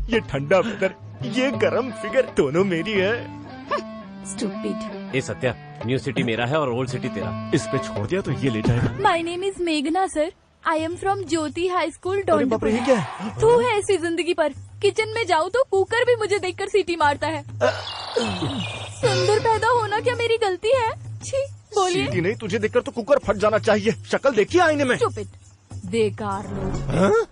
ये ठंडा वेदर, ये गरम फिगर, दोनों मेरी है। स्टूपिड। ए सत्या, न्यू सिटी मेरा है और ओल्ड सिटी तेरा। इस पे छोड़ दिया तो ये ले जाएगा। माई नेम इज मेघना sir. I am from Jyoti high school अरे बाप रे, ये क्या है? तू है ऐसी जिंदगी पर। किचन में जाऊँ तो कुकर भी मुझे देखकर सीटी मारता है। सुंदर पैदा होना क्या मेरी गलती है? छी, बोलिए। सीटी नहीं, तुझे देखकर तो कुकर फट जाना चाहिए। शक्ल देखिए आईने में। स्टूपिड, बेकार लोग।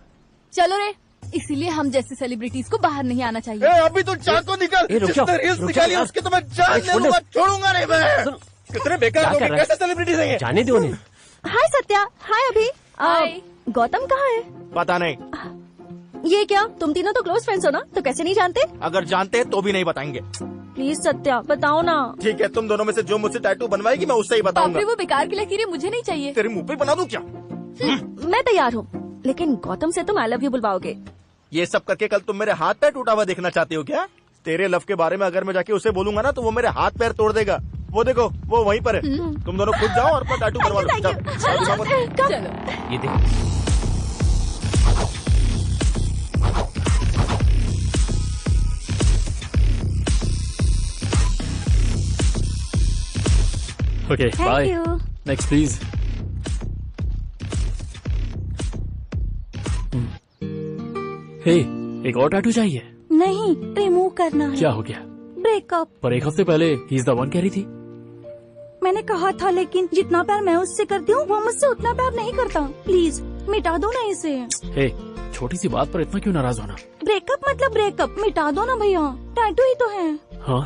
चलो रे, इसीलिए हम जैसे सेलिब्रिटीज को बाहर नहीं आना चाहिए। अभी तो चाकू निकल। जिसने रील्स निकाली उसकी तो मैं जान ले लूंगा, छोड़ूगा नहीं मैं। कितने बेकार लोग, कैसे सेलिब्रिटीज हैं? जाने दो उन्हें। हाय सत्या। हाय अभी। हाय। गौतम कहाँ है? पता नहीं। ये क्या, तुम तीनों तो क्लोज फ्रेंड्स हो ना, तो कैसे नहीं जानते? अगर जानते तो भी नहीं बताएंगे। प्लीज सत्या बताओ ना। ठीक है, तुम दोनों में से जो मुझसे टैटू बनवाएगी मैं उससे ही बताऊंगा। बाप रे, वो बेकार की लकीरें मुझे नहीं चाहिए। तेरे मुंह पे बना दूं क्या? मैं तैयार हूँ, लेकिन गौतम से तुम आई लव यू बुलवाओगे। ये सब करके कल तुम मेरे हाथ पैर टूटा हुआ देखना चाहती हो क्या? तेरे लव के बारे में अगर मैं जाके उसे बोलूंगा ना तो वो मेरे हाथ पैर तोड़ देगा। वो देखो, वो वहीं पर है। तुम दोनों खुद जाओ और अपना टैटू बनवा लो। चलो। ये देख, okay bye. Thank you. Next please. Hey, एक और टैटू चाहिए? नहीं, रिमूव करना है। क्या हो गया? ब्रेकअप। पर एक हफ्ते पहले ही इज द वन कह रही थी। मैंने कहा था, लेकिन जितना प्यार मैं उससे करती हूँ वो मुझसे उतना प्यार नहीं करता। प्लीज मिटा दो ना इसे। हे, छोटी सी बात पर इतना क्यों नाराज होना? ब्रेकअप मतलब ब्रेकअप, मिटा दो ना भैया, टैटू ही तो है। हाँ,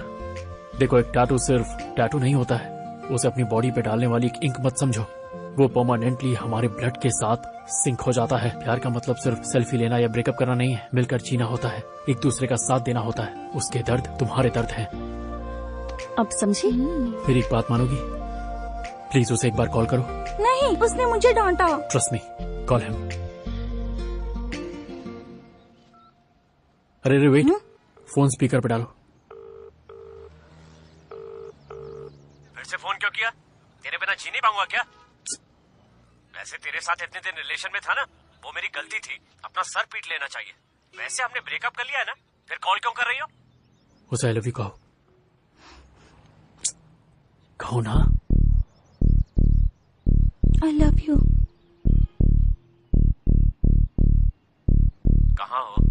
देखो एक टैटू सिर्फ टैटू नहीं होता है, उसे अपनी बॉडी पे डालने वाली एक इंक मत समझो। वो परमानेंटली हमारे ब्लड के साथ सिंक हो जाता है। प्यार का मतलब सिर्फ सेल्फी लेना या ब्रेकअप करना नहीं है, मिलकर जीना होता है, एक दूसरे का साथ देना होता है। उसके दर्द तुम्हारे दर्द हैं। अब समझी? फिर एक बात मानोगी? प्लीज उसे एक बार कॉल करो। नहीं, उसने मुझे डांटा। Trust me, call him. अरे रे वेट, फोन स्पीकर पे डालो। फिर से फोन क्यों किया? तेरे बिना जी नहीं पाऊंगा क्या? वैसे तेरे साथ इतने दिन रिलेशन में था ना, वो मेरी गलती थी। अपना सर पीट लेना चाहिए। वैसे हमने ब्रेकअप कर लिया है ना, फिर कॉल क्यों कर रही हो? उसे आई लव यू कहो। कहो ना। आई लव यू। कहाँ हो?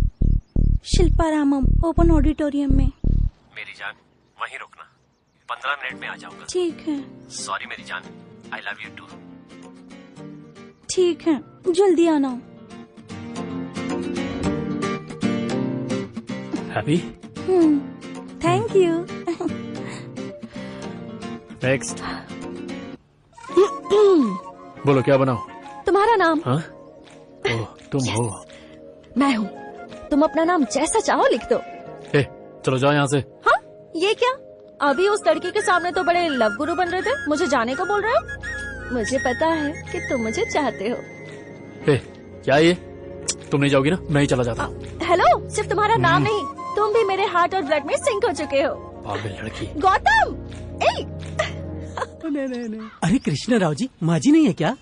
शिल्पारामम ओपन ऑडिटोरियम में। मेरी जान, वहीं रुकना, 15 मिनट में आ जाऊंगा। ठीक है। सॉरी मेरी जान, आई लव यू टू। ठीक है, जल्दी आना। हैप्पी? Thank you. नेक्स्ट। बोलो क्या बनाओ? तुम्हारा नाम? हाँ? ओह, तुम हो? मैं हूँ। तुम अपना नाम जैसा चाहो लिख दो। ए, चलो जाओ यहाँ से। हाँ? ये क्या? अभी उस लड़की के सामने तो बड़े लव गुरु बन रहे थे, मुझे जाने को बोल रहे हो? मुझे पता है कि तुम मुझे चाहते हो। ए, क्या ये? तुम नहीं जाओगी ना, मैं ही चला जाता। हेलो, सिर्फ तुम्हारा नाम नहीं, तुम भी मेरे हार्ट और ब्लड में सिंक हो चुके हो। पागल लड़की। गौतम, ए! अरे कृष्णा राव जी, माँ जी नहीं है क्या?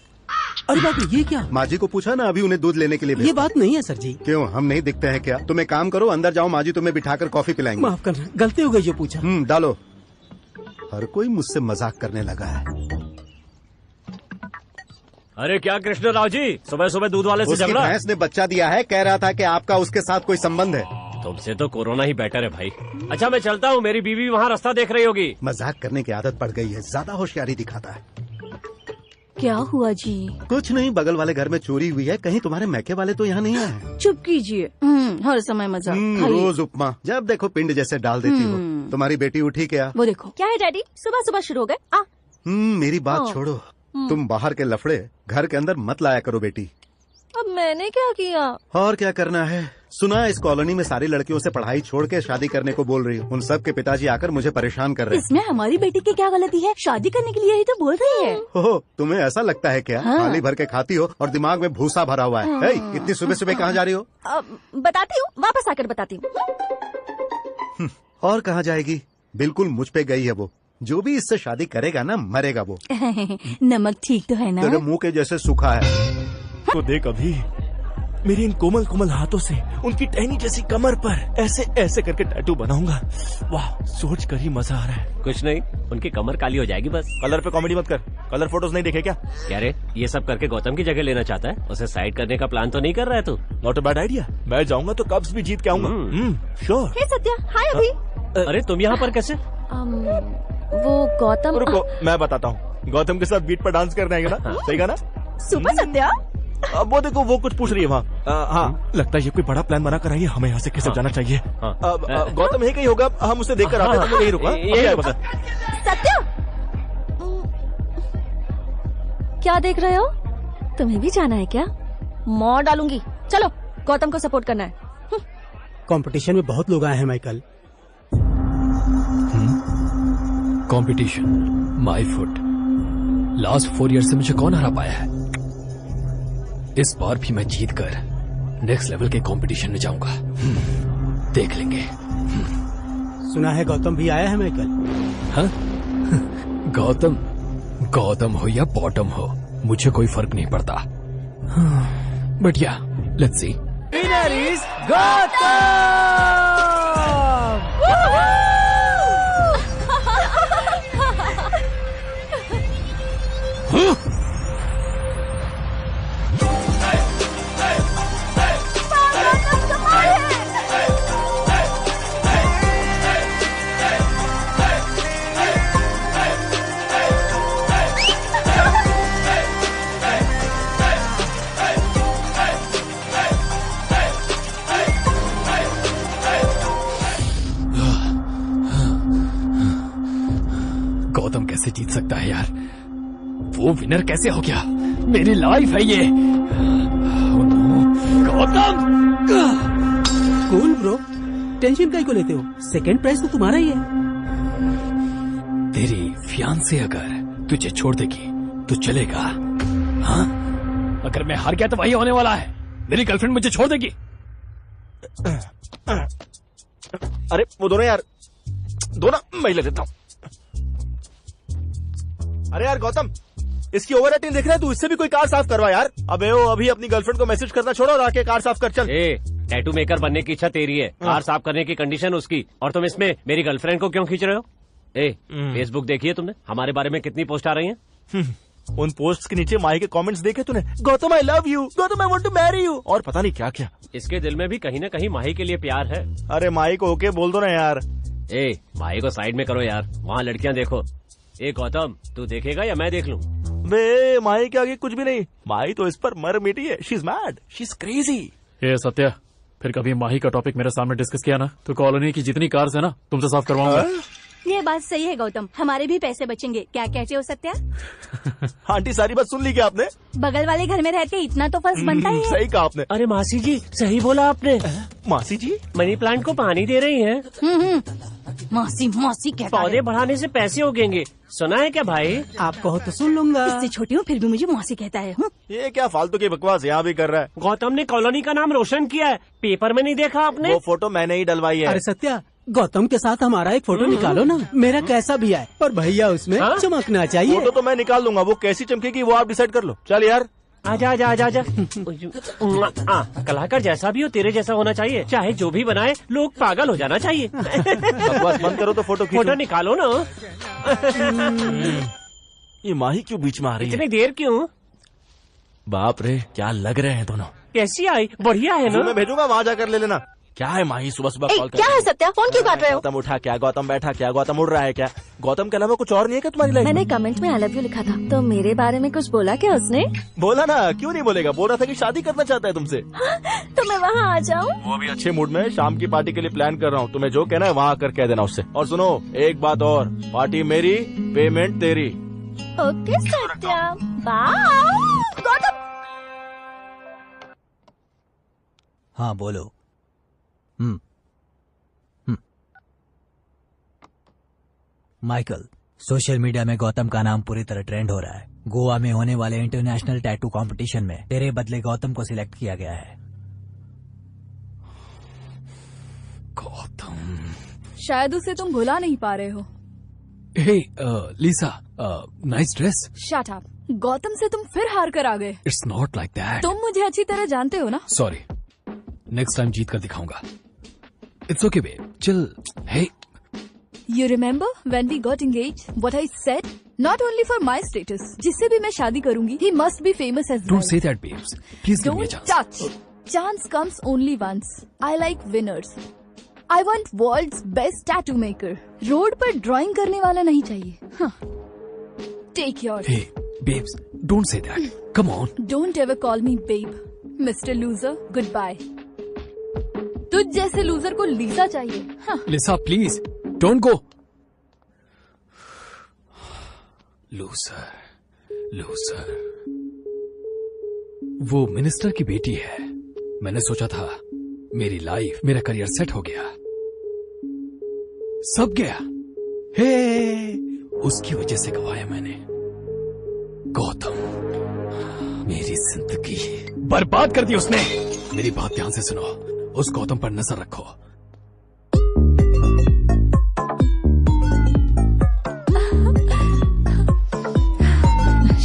अरे बाप रे, ये क्या? माँ जी को पूछा ना, अभी उन्हें दूध लेने के लिए ये भेजा। बात नहीं है सर जी। क्यों, हम नहीं दिखते हैं क्या? तुम एक काम करो, अंदर जाओ, माँ जी तुम्हें बिठाकर कॉफी पिलाएंगे। माफ करना, गलती हो गई जो पूछा। डालो। हर कोई मुझसे मजाक करने लगा है। अरे क्या कृष्ण राव जी, सुबह सुबह दूध वाले से उसकी झगड़ा? भैंस ने बच्चा दिया है, कह रहा था कि आपका उसके साथ कोई संबंध है। तुमसे तो कोरोना ही बेटर है भाई। अच्छा मैं चलता हूँ, मेरी बीवी वहाँ रास्ता देख रही होगी। मजाक करने की आदत पड़ गई है, ज्यादा होशियारी दिखाता है। क्या हुआ जी? कुछ नहीं, बगल वाले घर में चोरी हुई है, कहीं तुम्हारे मैके वाले तो यहाँ नहीं आए? चुप कीजिए। हर समय मजाक। रोज उपमा, जब देखो पिंड जैसे डाल देती हो। तुम्हारी बेटी उठी क्या? वो देखो। क्या है डैडी, सुबह सुबह शुरू हो गए? मेरी बात छोड़ो, तुम बाहर के लफड़े घर के अंदर मत लाया करो बेटी। अब मैंने क्या किया? और क्या करना है? सुना इस कॉलोनी में सारी लड़कियों से पढ़ाई छोड़ के शादी करने को बोल रही हूँ। उन सब के पिताजी आकर मुझे परेशान कर रहे हैं। इसमें हमारी बेटी की क्या गलती है? शादी करने के लिए ही तो बोल रही है। हो, तुम्हें ऐसा लगता है क्या? हाँ। थाली भर के खाती हो और दिमाग में भूसा भरा हुआ है। हे, इतनी सुबह सुबह कहाँ जा रही हो? बताती हूँ, वापस आकर बताती हूँ। और कहाँ जाएगी? बिल्कुल मुझ पे गई है वो। जो भी इससे शादी करेगा ना, मरेगा वो। नमक ठीक तो है ना? तेरे मुंह के जैसे सूखा है। तो देख अभी, मेरी इन कोमल कोमल हाथों से उनकी टहनी जैसी कमर पर ऐसे ऐसे करके टैटू बनाऊंगा। वाह, सोच कर ही मजा आ रहा है। कुछ नहीं, उनकी कमर काली हो जाएगी बस। कलर पे कॉमेडी मत कर, कलर फोटोज नहीं देखे क्या? क्या रे, ये सब करके गौतम की जगह लेना चाहता है? उसे साइड करने का प्लान तो नहीं कर रहा है तू? Not a bad idea. मैं जाऊंगा तो कब्स भी जीत के आऊंगा। श्योर। हे सत्या, हाय अभी। अरे तुम यहाँ पर कैसे? वो गौतम। रुको, मैं बताता हूँ। गौतम के साथ बीट पर डांस करने आएगा ना? सही कहा ना? सुपर सत्या। अब वो देखो, वो कुछ पूछ रही है वहाँ। हाँ, लगता है ये कोई बड़ा प्लान बना कर आई है। हमें यहाँ से कैसे जाना चाहिए? गौतम यही कहीं होगा, हम उसे देख कर आते हैं। यही रुका, सत्या, क्या देख रहे हो? तुम्हें भी जाना है क्या? मौत डालूंगी। चलो, गौतम को सपोर्ट करना है। कंपटीशन में बहुत लोग आए हैं Michael. Competition, my foot. Last 4 year से मुझे कौन हरा पाया है? इस बार भी मैं जीत कर नेक्स्ट लेवल के कंपटीशन में जाऊंगा। देख लेंगे। सुना है गौतम भी आया है माइकल। हाँ? गौतम, गौतम हो या बॉटम हो, मुझे कोई फर्क नहीं पड़ता। बट या, let's see. Winner is Gautam. Gautam कैसे जीत सकता है यार? वो विनर कैसे हो गया? मेरी लाइफ है ये। गौतम! कूल ब्रो, टेंशन काहे को लेते हो? सेकंड प्राइज तो तुम्हारा ही है। तेरी फियांसे अगर तुझे छोड़ देगी तो चलेगा? हाँ? अगर मैं हार गया तो वही होने वाला है। मेरी गर्लफ्रेंड मुझे छोड़ देगी। अरे वो दोनों यार, दो ना, मैं ले लेता हूँ। अरे यार गौतम, इसकी ओवर एक्टिंग देख रहा है तू? इससे भी कोई कार साफ करवा यार। अबे ओ, अभी अपनी गर्लफ्रेंड को मैसेज करना छोड़ो और आके कार साफ कर। चल। टैटू मेकर बनने की इच्छा तेरी है, कार साफ करने की कंडीशन उसकी, और तुम इसमें मेरी गर्लफ्रेंड को क्यों खींच रहे हो? फेसबुक देखिए तुमने? हमारे बारे में कितनी पोस्ट आ रही हैं? उन पोस्ट्स के नीचे माही के कमेंट्स देखे तूने? Gautam I love you, Gautam I want to marry you, और पता नहीं क्या क्या। इसके दिल में भी कहीं न कहीं माही के लिए प्यार है। अरे माही को ओके बोल दो ना यार। माही को साइड में करो यार, वहाँ लड़कियाँ देखो। गौतम, तू देखेगा या मैं देख लूं? बे, माही के आगे कुछ भी नहीं। माही तो इस पर मर मिटी है। She is mad, she is crazy. ये सत्या, फिर कभी माही का टॉपिक मेरे सामने डिस्कस किया ना तो कॉलोनी की जितनी कार्स है ना तुमसे साफ करवाऊंगा। ये बात सही है गौतम, हमारे भी पैसे बचेंगे। क्या कहते हो सत्या? आंटी सारी बात सुन ली क्या आपने? बगल वाले घर में रहते इतना तो फर्ज बनता ही है। सही कहा आपने। अरे मासी जी, सही बोला आपने। मासी जी मनी प्लांट को पानी दे रही हैं। मौसी मौसी कहता है। पौधे बढ़ाने से पैसे उगेंगे, सुना है क्या भाई? आप कहो तो सुन लूंगा। इससे छोटी हूँ फिर भी मुझे मौसी कहता है। ये क्या फालतू की बकवास यहाँ भी कर रहा है? गौतम ने कॉलोनी का नाम रोशन किया है, पेपर में नहीं देखा आपने? वो फोटो मैंने ही डलवाई है। अरे सत्या, गौतम के साथ हमारा एक फोटो निकालो ना। मेरा कैसा भी आए पर भैया उसमें चमकना चाहिए। फोटो तो मैं निकाल लूंगा, वो कैसी चमकेगी वो आप डिसाइड कर लो। चल यार, आजा आजा आजा आजा। कलाकार जैसा भी हो तेरे जैसा होना चाहिए, चाहे जो भी बनाए लोग पागल हो जाना चाहिए। बकवास बंद करो तो फोटो निकालो ना। ये माही क्यों बीच में आ रही है? इतनी देर क्यों? बाप रे, क्या लग रहे हैं दोनों। कैसी आई? बढ़िया है ना? मैं भेजूंगा, वहाँ जाकर ले लेना। क्या है माही सुबह सुबह कॉल कर? क्या है सत्या, फोन क्यों काट रहे हो? गौतम उठा क्या? गौतम बैठा क्या? गौतम उड़ रहा है क्या? गौतम के अलावा कुछ और नहीं है क्या तुम्हारी लाइफ में? मैंने कमेंट में आई लव यू लिखा था तो मेरे बारे में कुछ बोला क्या उसने? बोला ना, क्यों नहीं बोलेगा? बोल रहा था कि शादी करना चाहता है तुमसे। तो मैं वहाँ आ जाऊँ? वो भी अच्छे मूड में शाम की पार्टी के लिए प्लान कर रहा हूँ। तुम्हें जो कहना है वहाँ आकर कह देना उससे। और सुनो, एक बात और, पार्टी मेरी, पेमेंट तेरी। Okay Satya, bye. गौतम, हाँ बोलो। माइकल, सोशल मीडिया में गौतम का नाम पूरी तरह ट्रेंड हो रहा है। गोवा में होने वाले इंटरनेशनल टैटू कंपटीशन में तेरे बदले गौतम को सिलेक्ट किया गया है। गौतम, शायद उसे तुम भुला नहीं पा रहे हो। Hey Lisa, nice dress. Shut up, Gautam से तुम फिर हार कर आ गए। It's not like that. तुम मुझे अच्छी तरह जानते हो ना। सॉरी, नेक्स्ट टाइम जीत कर दिखाऊंगा। It's okay babe, chill. Hey, You remember when we got engaged? What I said? Not only for my status. जिससे भी मैं शादी करूंगी, he must be famous as well. don't say that, babes. Please give me a Don't chance. touch. Chance comes only once. I like winners. I want world's best tattoo maker. Road पर drawing करने वाला नहीं चाहिए। हाँ. Take yours. Hey, babes, don't say that. Come on. Don't ever call me babe. Mr. Loser, goodbye. तुझ जैसे loser को लीसा चाहिए। हाँ. Lisa, please. Don't go. Loser, loser. वो मिनिस्टर की बेटी है। मैंने सोचा था मेरी लाइफ, मेरा करियर सेट हो गया, सब गया। हे, उसकी वजह से गवाया मैंने। गौतम, मेरी जिंदगी बर्बाद कर दी उसने। मेरी बात ध्यान से सुनो, उस गौतम पर नजर रखो।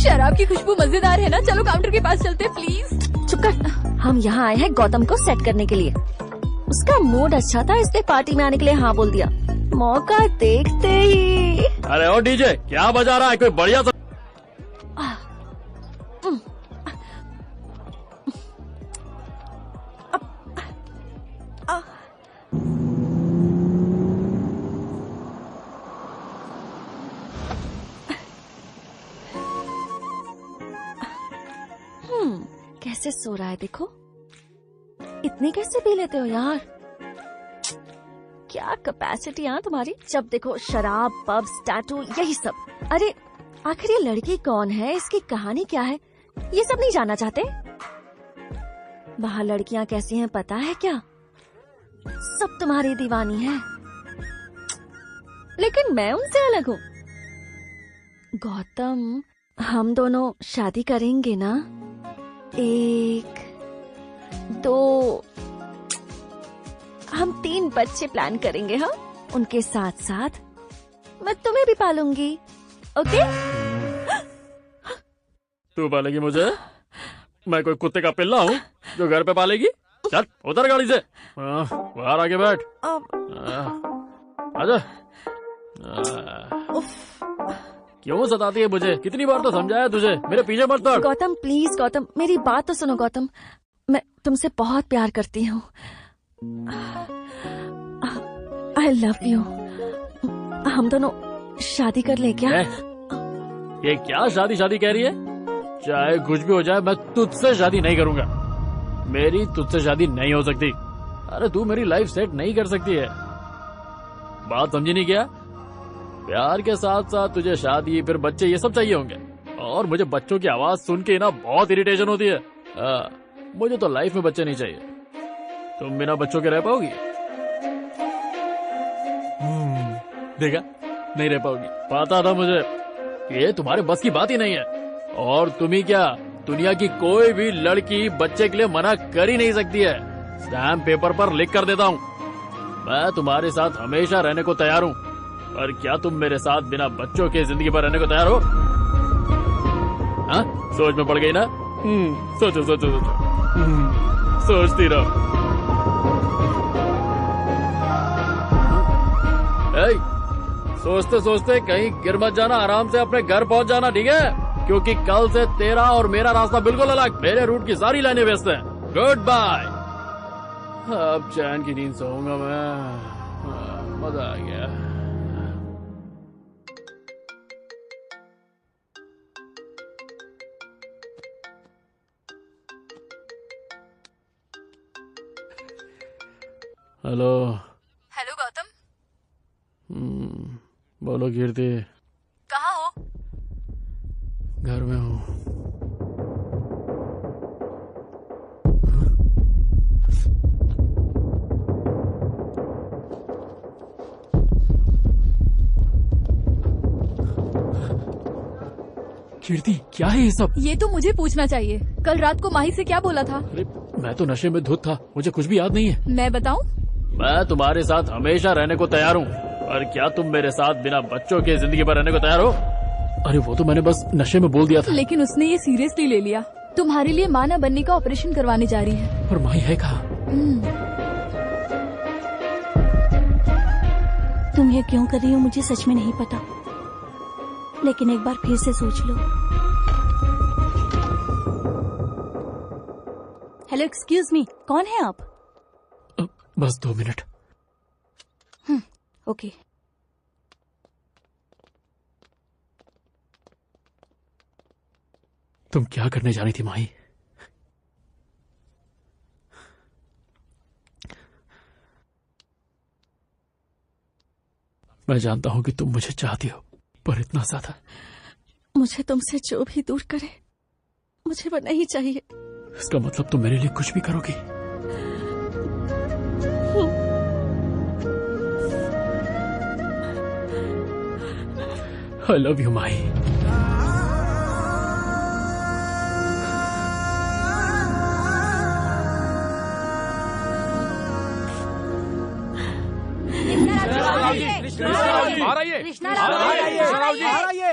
शराब की खुशबू मजेदार है ना। चलो काउंटर के पास चलते प्लीज। चुप कर। हम यहाँ आए हैं गौतम को सेट करने के लिए। उसका मूड अच्छा था इसलिए पार्टी में आने के लिए हाँ बोल दिया। मौका देखते ही। अरे ओ डीजे, क्या बजा रहा है? कोई बढ़िया सा। कैसे सो रहा है देखो। इतनी कैसे पी लेते हो यार? क्या कैपेसिटी है तुम्हारी। जब देखो शराब, पब्स, टैटू, यही सब। अरे आखिर ये लड़की कौन है, इसकी कहानी क्या है, ये सब नहीं जानना चाहते? बाहर लड़कियां कैसी हैं पता है क्या? सब तुम्हारी दीवानी है, लेकिन मैं उनसे अलग हूँ। गौतम, हम दोनों शादी करेंगे ना? 1, 2, हम 3 बच्चे प्लान करेंगे। हाँ, उनके साथ साथ मैं तुम्हें भी पालूंगी। ओके? तू पालेगी मुझे? मैं कोई कुत्ते का पिल्ला हूँ जो घर पे पालेगी? चल उतर गाड़ी से, बाहर आके बैठ। आजा। क्यों सताती है मुझे? कितनी बार तो समझाया तुझे, मेरे पीछे मत पड़। गौतम प्लीज, गौतम मेरी बात तो सुनो। गौतम, मैं तुमसे बहुत प्यार करती हूँ। आई लव यू। हम दोनों शादी कर ले क्या? ये क्या शादी शादी कह रही है? चाहे कुछ भी हो जाए, मैं तुझसे शादी नहीं करूंगा। मेरी तुझसे शादी नहीं हो सकती। अरे तू मेरी लाइफ सेट नहीं कर सकती है। बात समझी नहीं क्या? प्यार के साथ साथ तुझे शादी, फिर बच्चे, ये सब चाहिए होंगे। और मुझे बच्चों की आवाज सुन के ना बहुत इरिटेशन होती है। मुझे तो लाइफ में बच्चे नहीं चाहिए। तुम बिना बच्चों के रह पाओगी? देखा, नहीं रह पाओगी। पता था मुझे, ये तुम्हारे बस की बात ही नहीं है। और तुम ही क्या, दुनिया की कोई भी लड़की बच्चे के लिए मना कर ही नहीं सकती है। स्टैम्प पेपर पर लिख कर देता हूँ, मैं तुम्हारे साथ हमेशा रहने को तैयार हूँ। पर क्या तुम मेरे साथ बिना बच्चों के जिंदगी पर रहने को तैयार हो? हाँ, सोच में पड़ गई ना? सोचो सोचो सोचो, सोचती रहो। सोचते सोचते कहीं गिर मत जाना, आराम से अपने घर पहुंच जाना, ठीक है? क्योंकि कल से तेरा और मेरा रास्ता बिल्कुल अलग। मेरे रूट की सारी लाइनें व्यस्त हैं। Good bye. अब चैन की नींद सोऊंगा मैं। मजा आ गया। हेलो। हेलो गौतम। बोलो कीर्ति। कहाँ हो? घर में हूँ। कीर्ति, क्या है ये सब? ये तो मुझे पूछना चाहिए। कल रात को माही से क्या बोला था? अरे मैं तो नशे में धुत था, मुझे कुछ भी याद नहीं है। मैं बताऊं? मैं तुम्हारे साथ हमेशा रहने को तैयार हूँ। और क्या तुम मेरे साथ बिना बच्चों के जिंदगी पर रहने को तैयार हो? अरे वो तो मैंने बस नशे में बोल दिया था। लेकिन उसने ये सीरियसली ले लिया। तुम्हारे लिए माँ न बनने का ऑपरेशन करवाने जा रही है। और माही है कहाँ? तुम ये क्यों कर रही हो मुझे सच में नहीं पता, लेकिन एक बार फिर से सोच लो। हेलो, एक्सक्यूज मी, कौन है आप? बस 2 मिनट। ओके। तुम क्या करने जानी थी माही? मैं जानता हूं कि तुम मुझे चाहती हो, पर इतना ज्यादा। मुझे तुमसे जो भी दूर करे, मुझे वो नहीं चाहिए। इसका मतलब तुम मेरे लिए कुछ भी करोगी? I love you Mahi.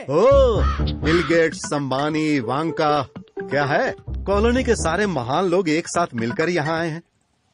ओ, बिल गेट्स, अंबानी, वांका, क्या है? कॉलोनी के सारे महान लोग एक साथ मिलकर यहाँ आए हैं।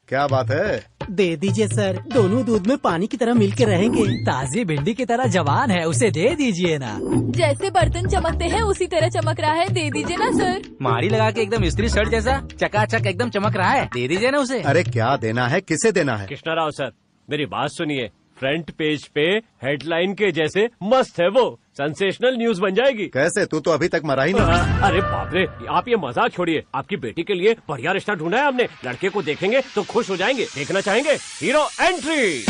क्या बात है? दे दीजिए सर, दोनों दूध में पानी की तरह मिल के रहेंगे। ताजी भिंडी की तरह जवान है, उसे दे दीजिए ना। जैसे बर्तन चमकते हैं उसी तरह चमक रहा है, दे दीजिए ना सर। मारी लगा के एकदम इस्त्री शर्ट जैसा चकाचक एकदम चमक रहा है, दे दीजिए ना उसे। अरे क्या देना है, किसे देना है? कृष्णा राव सर, मेरी बात सुनिए। फ्रंट पेज पे हेडलाइन के जैसे मस्त है वो, सेंसेशनल न्यूज बन जाएगी। कैसे? तू तो अभी तक मरा ही नहीं। अरे बाप रे, आप ये मजाक छोड़िए। आपकी बेटी के लिए बढ़िया रिश्ता ढूंढा है हमने। लड़के को देखेंगे तो खुश हो जाएंगे। देखना चाहेंगे? Hero entry.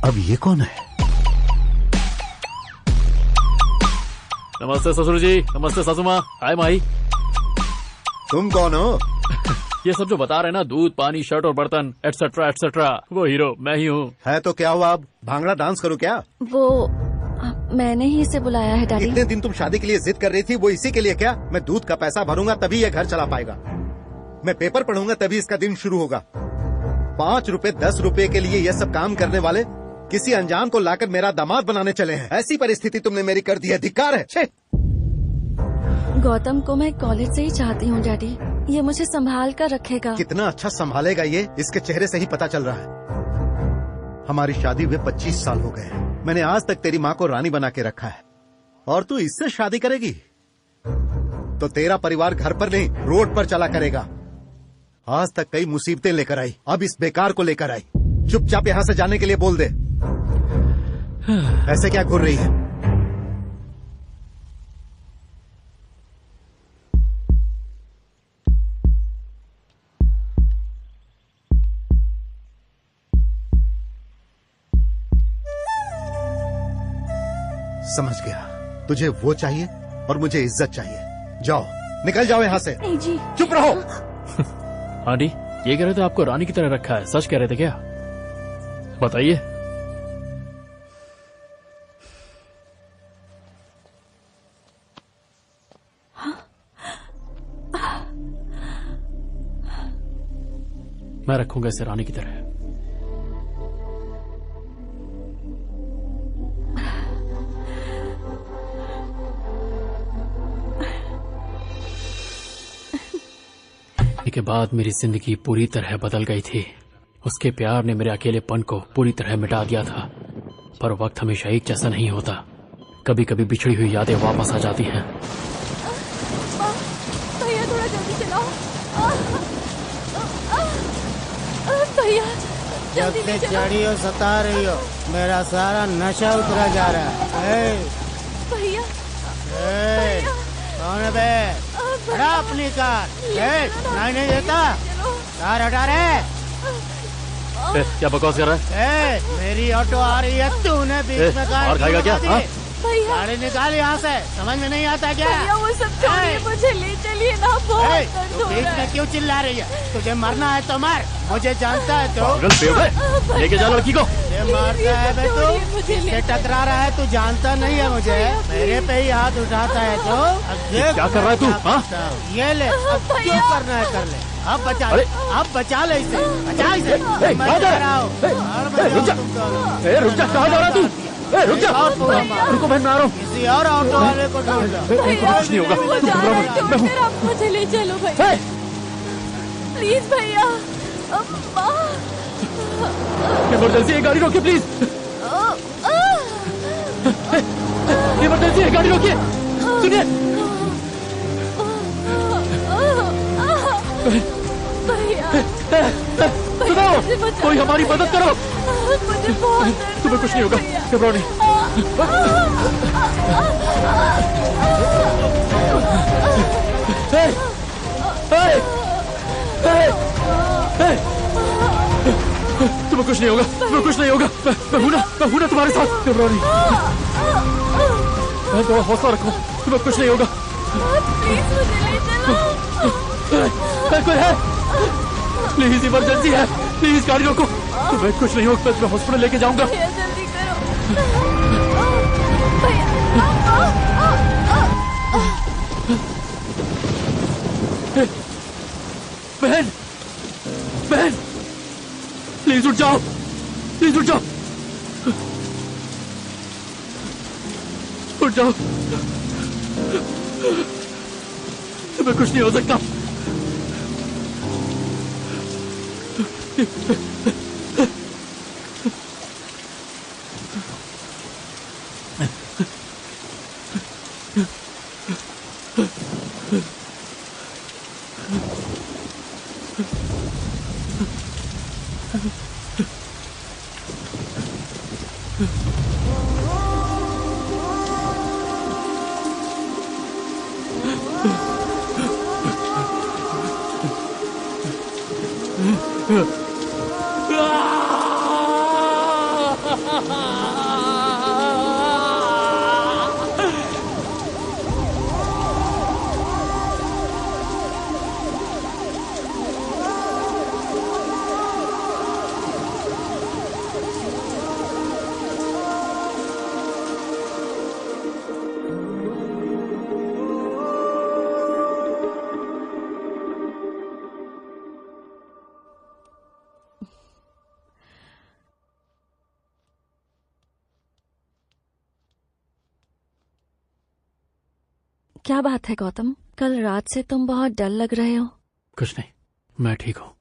अब ये कौन है? नमस्ते ससुर जी। नमस्ते सासू माँ। हाय माही। तुम कौन हो? ये सब जो बता रहे हैं ना, दूध, पानी, शर्ट और बर्तन एटसेट्रा एटसेट्रा, वो हीरो मैं ही हूँ। है तो क्या हुआ? अब भांगड़ा डांस करूँ क्या? वो मैंने ही इसे बुलाया है डैडी। इतने दिन तुम शादी के लिए जिद कर रही थी, वो इसी के लिए क्या? मैं दूध का पैसा भरूंगा तभी ये घर चला पाएगा। मैं पेपर पढ़ूंगा तभी इसका दिन शुरू होगा। 5 रुपए 10 रुपए के लिए ये सब काम करने वाले किसी अनजान को लाकर मेरा दामाद बनाने चले हैं। ऐसी परिस्थिति तुमने मेरी कर दी है, धिक्कार है। छे! गौतम को मैं कॉलेज से ही चाहती हूँ डैडी, ये मुझे संभाल कर रखेगा। कितना अच्छा संभालेगा ये, इसके चेहरे से ही पता चल रहा है। हमारी शादी हुए 25 साल हो गए हैं। मैंने आज तक तेरी माँ को रानी बना के रखा है, और तू इससे शादी करेगी तो तेरा परिवार घर पर नहीं रोड पर चला करेगा। आज तक कई मुसीबतें लेकर आई, अब इस बेकार को लेकर आई। चुपचाप यहाँ से जाने के लिए बोल दे। ऐसे क्या घूर रही है? समझ गया, तुझे वो चाहिए और मुझे इज्जत चाहिए। जाओ, निकल जाओ यहाँ से। नहीं जी। चुप रहो। आंटी, ये कह रहे थे आपको रानी की तरह रखा है, सच कह रहे थे क्या? बताइए। मैं रखूंगा इसे रानी की तरह। के बाद मेरी जिंदगी पूरी तरह बदल गई थी। उसके प्यार ने मेरे अकेलेपन को पूरी तरह मिटा दिया था। पर वक्त हमेशा एक जैसा नहीं होता, कभी कभी बिछड़ी हुई यादें वापस आ जाती हैं। भैया थोड़ा जल्दी चलाओ। भैया जल्दी से चढ़ी हो, सता रही हो, मेरा सारा नशा उतरा जा रहा है। भैया कौन है बे? हटा अपनी कार। नहीं देता, कार हटा रहे। क्या बकवास कर रहा है? मेरी ऑटो आ रही है, तूने बीच में कार और खाएगा क्या? गाड़ी निकाल यहाँ से, समझ में नहीं आता क्या? भैया वो सब छोड़िए, मुझे ले चलिए ना। बहुत दर्द हो बीच रहा है। में क्यों चिल्ला रही है? तुझे मरना है तो मर, मुझे जानता है तो। लेके जा लड़की को। मारता है बे तू? किससे टकरा रहा है? तू जानता नहीं है मुझे। मेरे पे ही हाथ उठाता है तो अब देख क्या कर रहा है तू? हाँ? ये ले, अब जो करना है कर ले। अब बचा ले, अब बचा ले इसे, बचा इसे। रुक जा, कहाँ जा रहा तू? रुक जा, रुको बहन, मैं आ रहा हूँ। किसी और ऑटो वाले को ढूंढ लो। कुछ नहीं होगा, आप मुझे ले चलो भैया, प्लीज भैया। इमरजेंसी है, गाड़ी रोकिए प्लीज। इमरजेंसी है, गाड़ी रोकिए। सुनिए सुनो, कोई हमारी मदद करो। तुम्हें कुछ नहीं होगा, घबराओ नहीं। तुम्हें कुछ नहीं होगा, तुम्हें कुछ नहीं होगा। मैं हूं ना तुम्हारे साथ, घबराओ नहीं। थोड़ा हौसला रखो, तुम्हें कुछ नहीं होगा। कोई है? प्लीज, इमरजेंसी है, प्लीज गाड़ी रोको। तुम्हें कुछ नहीं होगा, मैं हॉस्पिटल लेके जाऊंगा। जल्दी करो बहन, बहन, प्लीज उठ जाओ, प्लीज उठ जाओ, उठ जाओ। तुम्हें कुछ नहीं हो सकता। क्या बात है गौतम, कल रात से तुम बहुत डल लग रहे हो। कुछ नहीं, मैं ठीक हूँ।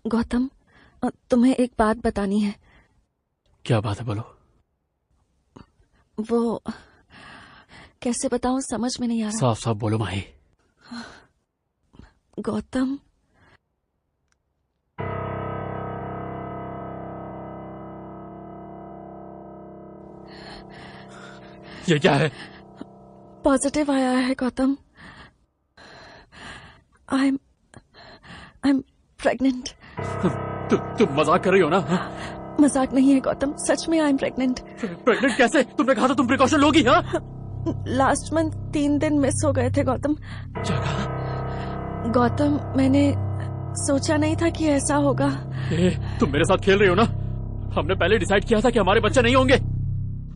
गौतम, तुम्हें एक बात बतानी है। क्या बात है, बोलो। वो कैसे बताऊं, समझ में नहीं आ रहा। साफ साफ बोलो माही। गौतम, ये क्या है? पॉजिटिव आया है गौतम। I am pregnant. तुम मजाक कर रही हो ना? मजाक नहीं है गौतम, सच में आई एम प्रेग्नेंट। प्रेग्नेंट कैसे? तुमने कहा था तुम प्रिकॉशन लोगी। हाँ, लास्ट मंथ 3 दिन मिस हो गए थे गौतम। गौतम, मैंने सोचा नहीं था कि ऐसा होगा। तुम मेरे साथ खेल रही हो ना? हमने पहले डिसाइड किया था कि हमारे बच्चे नहीं होंगे।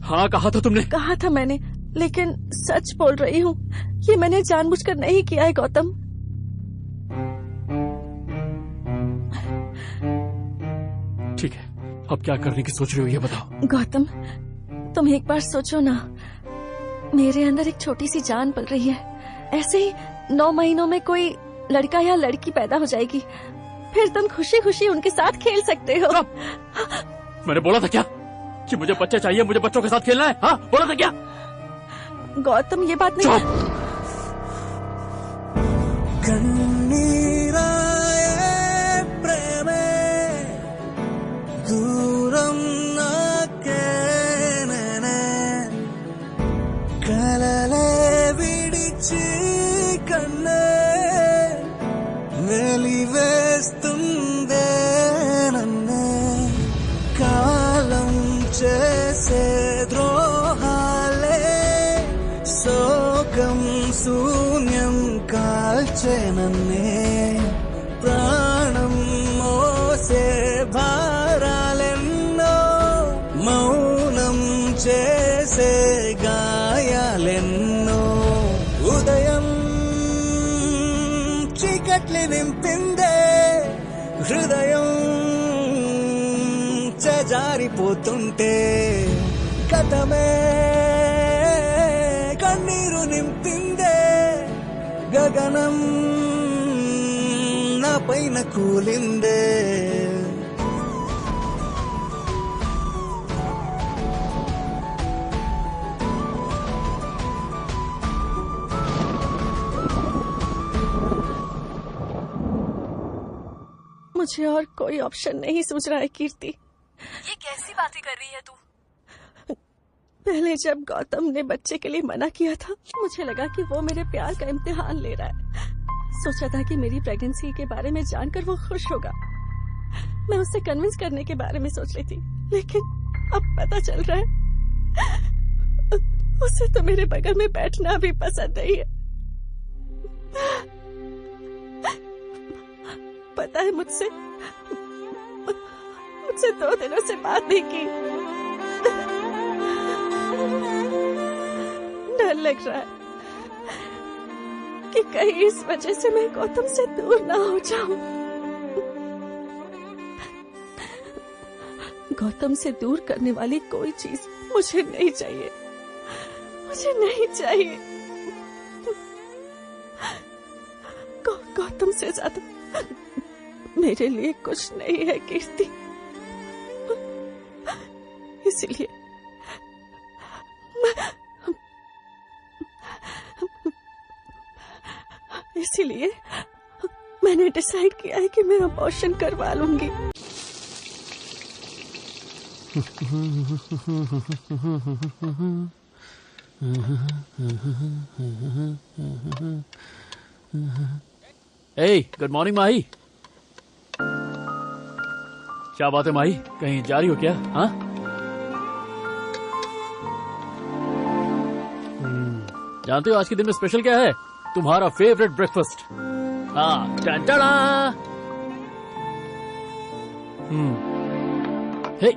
हाँ, कहा था तुमने। कहा था मैंने, लेकिन सच बोल रही हूँ, ये मैंने जानबूझकर नहीं किया है गौतम। ठीक है, अब क्या करने की सोच रही हो ये बताओ। गौतम, तुम एक बार सोचो ना, मेरे अंदर एक छोटी सी जान पल रही है। ऐसे ही 9 महीनों में कोई लड़का या लड़की पैदा हो जाएगी, फिर तुम खुशी खुशी उनके साथ खेल सकते हो। मैंने बोला था क्या कि मुझे बच्चे चाहिए, मुझे बच्चों के साथ खेलना है? हाँ, बोला था क्या? गौतम, ये बात नहीं। दूरम कलले विडिची कन्ने वेलिवेस्तुंदे नन्ने कालम చేసే ద్రోహాలే శోకం శూన్యం కాల్చెనన్నే ప్రాణం మోసే భారాలెన్నో మౌనం చేసే గాయాలెన్నో ఉదయం చీకట్లి నింపిందే హృదయం జారిపోతుంటే గతమే కన్నీరు నింపిందే గగనం నా పైన కూలిందే मुझे और कोई ऑप्शन नहीं सूझ रहा है कीर्ति। ये कैसी बातें कर रही है तू? पहले जब गौतम ने बच्चे के लिए मना किया था मुझे लगा कि वो मेरे प्यार का इम्तिहान ले रहा है। सोचा था कि मेरी प्रेगनेंसी के बारे में जानकर वो खुश होगा। मैं उससे कन्विंस करने के बारे में सोच रही थी, लेकिन अब पता चल रहा है उसे तो मेरे बगल में बैठना भी पसंद नहीं है। पता है मुझसे 2 दिनों से बात नहीं की। डर लग रहा है कि कहीं इस वजह से मैं गौतम से दूर ना हो जाऊं। गौतम से दूर करने वाली कोई चीज मुझे नहीं चाहिए, मुझे नहीं चाहिए। गौतम से ज्यादा मेरे लिए कुछ नहीं है कीर्ति। इसीलिए मैंने डिसाइड किया है कि मैं अबॉर्शन करवा लूंगी। Hey, गुड मॉर्निंग माही। क्या बात है माही, कहीं जा रही हो क्या? हाँ, जानते हो आज के दिन में स्पेशल क्या है? तुम्हारा फेवरेट ब्रेकफास्ट। हाँ, टंटड़ा। हे,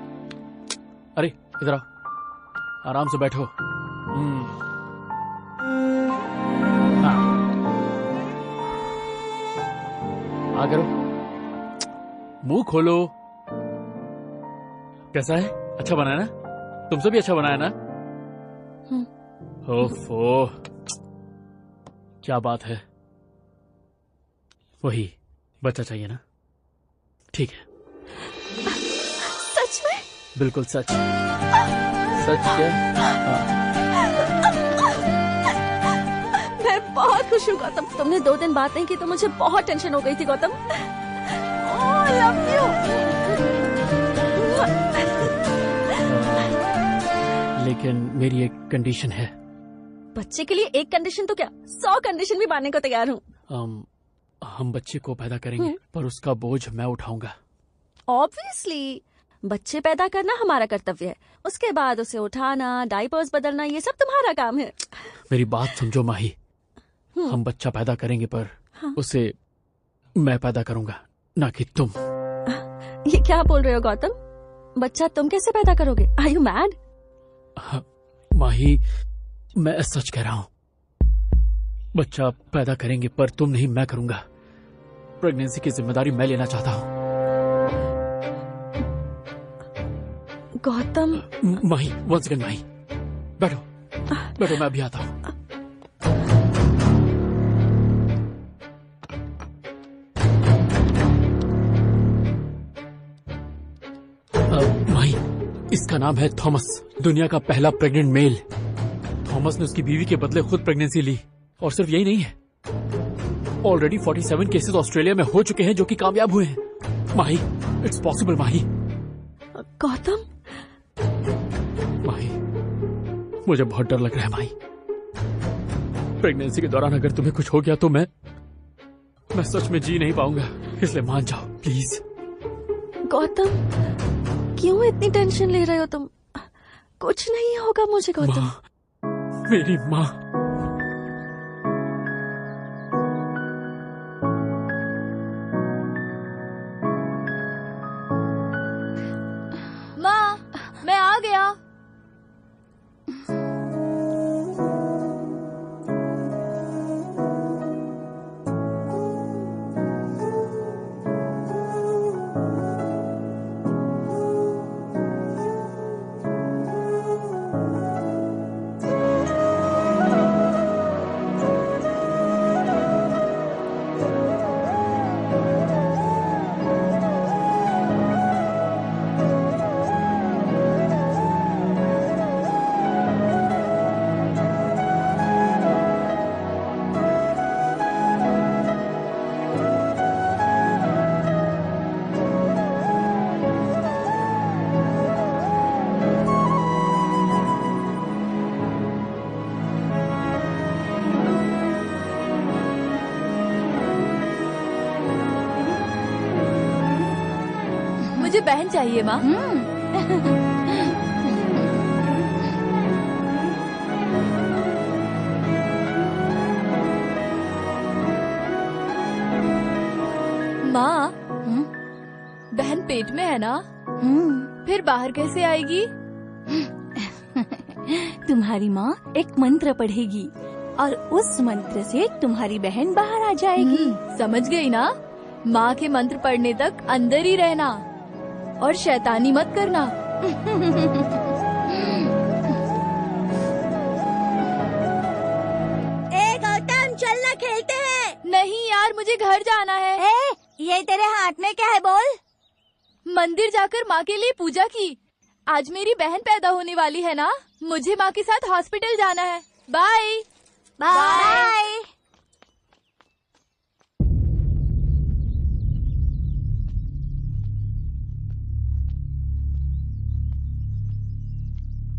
अरे इधर आओ, आराम से बैठो। हाँ, आ करो, मुंह खोलो। कैसा है? अच्छा बनाया ना? तुमसे भी अच्छा बनाया ना? ओफो, क्या बात है। वही बच्चा चाहिए ना? ठीक है। सच में? बिल्कुल सच। सच क्या? मैं बहुत खुश हूँ गौतम। तुमने 2 दिन बात नहीं की तो मुझे बहुत टेंशन हो गई थी गौतम। Love you. लेकिन मेरी एक कंडीशन है। बच्चे के लिए एक कंडीशन तो क्या, 100 कंडीशन भी मानने को तैयार हूँ। हम बच्चे को पैदा करेंगे पर उसका बोझ मैं उठाऊंगा। ऑब्वियसली बच्चे पैदा करना हमारा कर्तव्य है, उसके बाद उसे उठाना, डायपर्स बदलना, ये सब तुम्हारा काम है। मेरी बात समझो माही, हम बच्चा पैदा करेंगे पर उसे मैं पैदा करूंगा, ना कि तुम। ये क्या बोल रहे हो गौतम? बच्चा तुम कैसे पैदा करोगे? Are you mad? माही, मैं सच कह रहा हूँ। बच्चा पैदा करेंगे पर तुम नहीं, मैं करूंगा। प्रेगनेंसी की जिम्मेदारी मैं लेना चाहता हूँ। गौतम। माही, 1 सेकंड माही, बैठो बैठो, मैं अभी आता हूँ। माही, इसका नाम है थॉमस, दुनिया का पहला प्रेग्नेंट मेल। थॉमस ने उसकी बीवी के बदले खुद प्रेगनेंसी ली, और सिर्फ यही नहीं है, ऑलरेडी 47 केसेस ऑस्ट्रेलिया में हो चुके हैं जो कि कामयाब हुए हैं। माही, इट्स पॉसिबल माही। गौतम। माही, मुझे बहुत डर लग रहा है माही। प्रेगनेंसी के दौरान अगर तुम्हें कुछ हो गया तो मैं सच में जी नहीं पाऊंगा, इसलिए मान जाओ प्लीज। गौतम, क्यों इतनी टेंशन ले रहे हो तुम? कुछ नहीं होगा मुझे गौतम। माँ, मेरी माँ। 1 मुझे बहन चाहिए माँ। माँ, बहन पेट में है ना? फिर बाहर कैसे आएगी? तुम्हारी माँ एक मंत्र पढ़ेगी और उस मंत्र से तुम्हारी बहन बाहर आ जाएगी। समझ गई ना? माँ के मंत्र पढ़ने तक अंदर ही रहना और शैतानी मत करना। गौतम चलना खेलते हैं। नहीं यार, मुझे घर जाना है। ये तेरे हाथ में क्या है बोल? मंदिर जाकर माँ के लिए पूजा की। आज मेरी बहन पैदा होने वाली है ना, मुझे माँ के साथ हॉस्पिटल जाना है। Bye bye.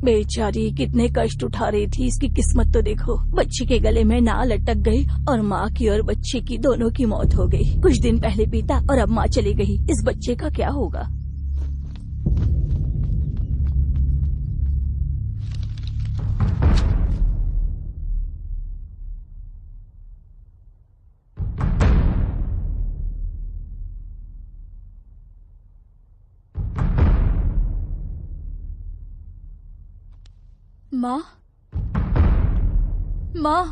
बेचारी कितने कष्ट उठा रही थी, इसकी किस्मत तो देखो। बच्ची के गले में नाल अटक गई और माँ की और बच्चे की दोनों की मौत हो गई। कुछ दिन पहले पिता और अब माँ चली गई। इस बच्चे का क्या होगा? माँ, माँ,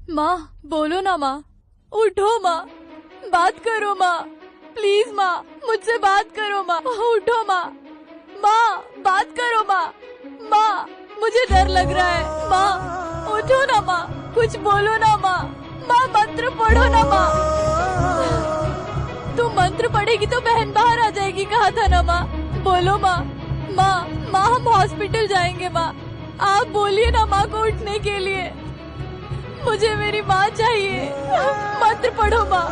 माँ, बोलो ना माँ, उठो माँ, बात करो माँ, प्लीज माँ, मुझसे बात करो माँ, उठो माँ, माँ, बात करो माँ, माँ, मुझे डर लग रहा है, माँ, उठो ना माँ, कुछ बोलो ना माँ, माँ मंत्र पढ़ो ना माँ। तुम मंत्र पढ़ेगी तो बहन बाहर आ जाएगी, कहा था ना माँ, बोलो माँ, माँ, माँ हम हॉस्पिटल जाएंगे माँ, आप बोलिए ना माँ को उठने के लिए। मुझे मेरी माँ चाहिए, मंत्र पढ़ो माँ,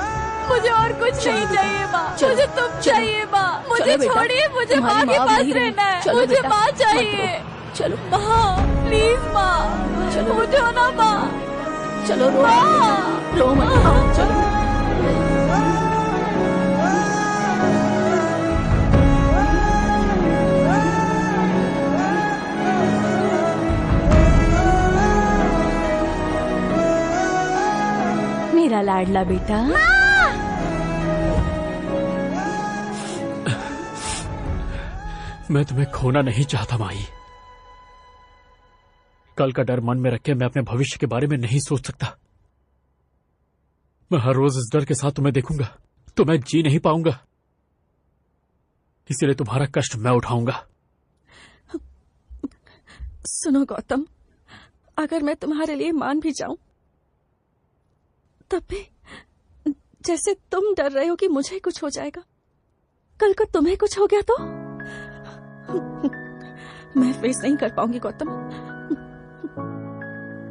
मुझे और कुछ नहीं चाहिए माँ, मुझे तुम चाहिए माँ, मुझे छोड़िए, मुझे माँ के पास रहना है, मुझे माँ चाहिए। चलो माँ प्लीज माँ, चलो उठो ना माँ, चलो रो मत, चलो। मेरा लाडला बेटा। मैं तुम्हें खोना नहीं चाहता माही। कल का डर मन में रख के मैं अपने भविष्य के बारे में नहीं सोच सकता। मैं हर रोज इस डर के साथ तुम्हें देखूंगा तो मैं जी नहीं पाऊंगा, इसीलिए तुम्हारा कष्ट मैं उठाऊंगा। सुनो गौतम, अगर मैं तुम्हारे लिए मान भी जाऊं तब भी जैसे तुम डर रहे हो कि मुझे कुछ हो जाएगा, कल को तुम्हें कुछ हो गया तो मैं फेस नहीं कर पाऊंगी गौतम,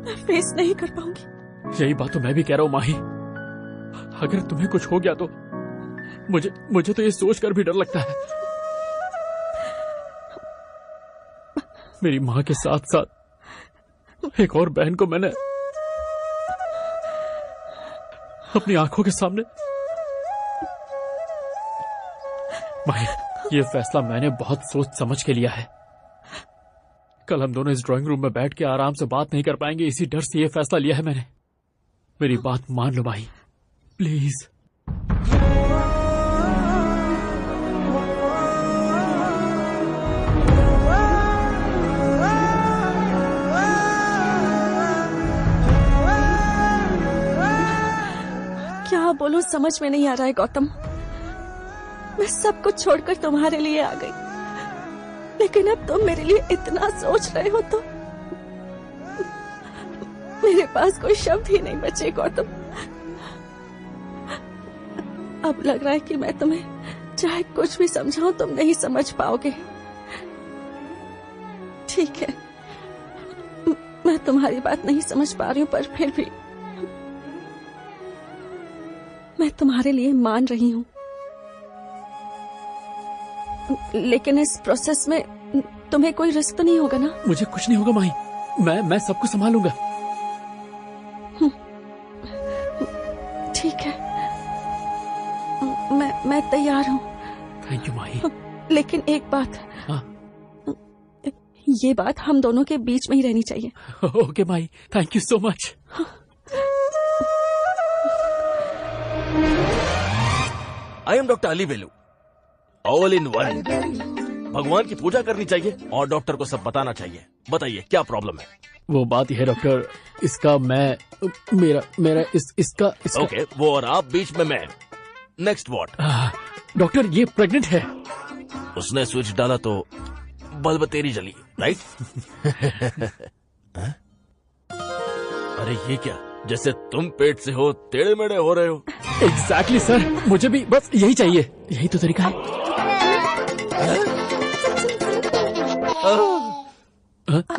मैं फेस नहीं कर पाऊंगी। यही बात तो मैं भी कह रहा हूं माही। अगर तुम्हें कुछ हो गया तो मुझे तो ये सोचकर भी डर लगता है। मेरी माँ के साथ साथ एक और बहन को मैंने अपनी आंखों के सामने। माही, ये फैसला मैंने बहुत सोच समझ के लिया है। कल हम दोनों इस ड्राइंग रूम में बैठ के आराम से बात नहीं कर पाएंगे, इसी डर से ये फैसला लिया है मैंने। मेरी बात मान लो माही, प्लीज। क्या बोलूं समझ में नहीं आ रहा है गौतम। मैं सब कुछ छोड़कर तुम्हारे लिए आ गई, लेकिन अब तुम मेरे लिए इतना सोच रहे हो तो मेरे पास कोई शब्द ही नहीं बचे गौतम। अब लग रहा है कि मैं तुम्हें चाहे कुछ भी समझाऊं तुम नहीं समझ पाओगे। ठीक है, मैं तुम्हारी बात नहीं समझ पा रही हूं, पर फिर भी मैं तुम्हारे लिए मान रही हूं, लेकिन इस प्रोसेस में तुम्हें कोई रिस्क तो नहीं होगा ना? मुझे कुछ नहीं होगा माही, मैं सब कुछ संभालूंगा। ठीक है, मैं तैयार हूं। थैंक यू माही। लेकिन एक बात, हाँ। ये बात हम दोनों के बीच में ही रहनी चाहिए। Okay Mahi, thank you so much. I am doctor Ali Velu, all in one. भगवान की पूजा करनी चाहिए और डॉक्टर को सब बताना चाहिए। बताइए क्या प्रॉब्लम है? वो बात यह है डॉक्टर, इसका मेरा इसका ओके, वो और आप बीच में मैं। Next what? डॉक्टर ये प्रेग्नेंट है। उसने स्विच डाला तो बल्ब तेरी जली, राइट? अरे ये क्या, जैसे तुम पेट से हो टेढ़े मेढ़े हो रहे हो। एग्जैक्टली सर, मुझे भी बस यही चाहिए, यही तो तरीका है।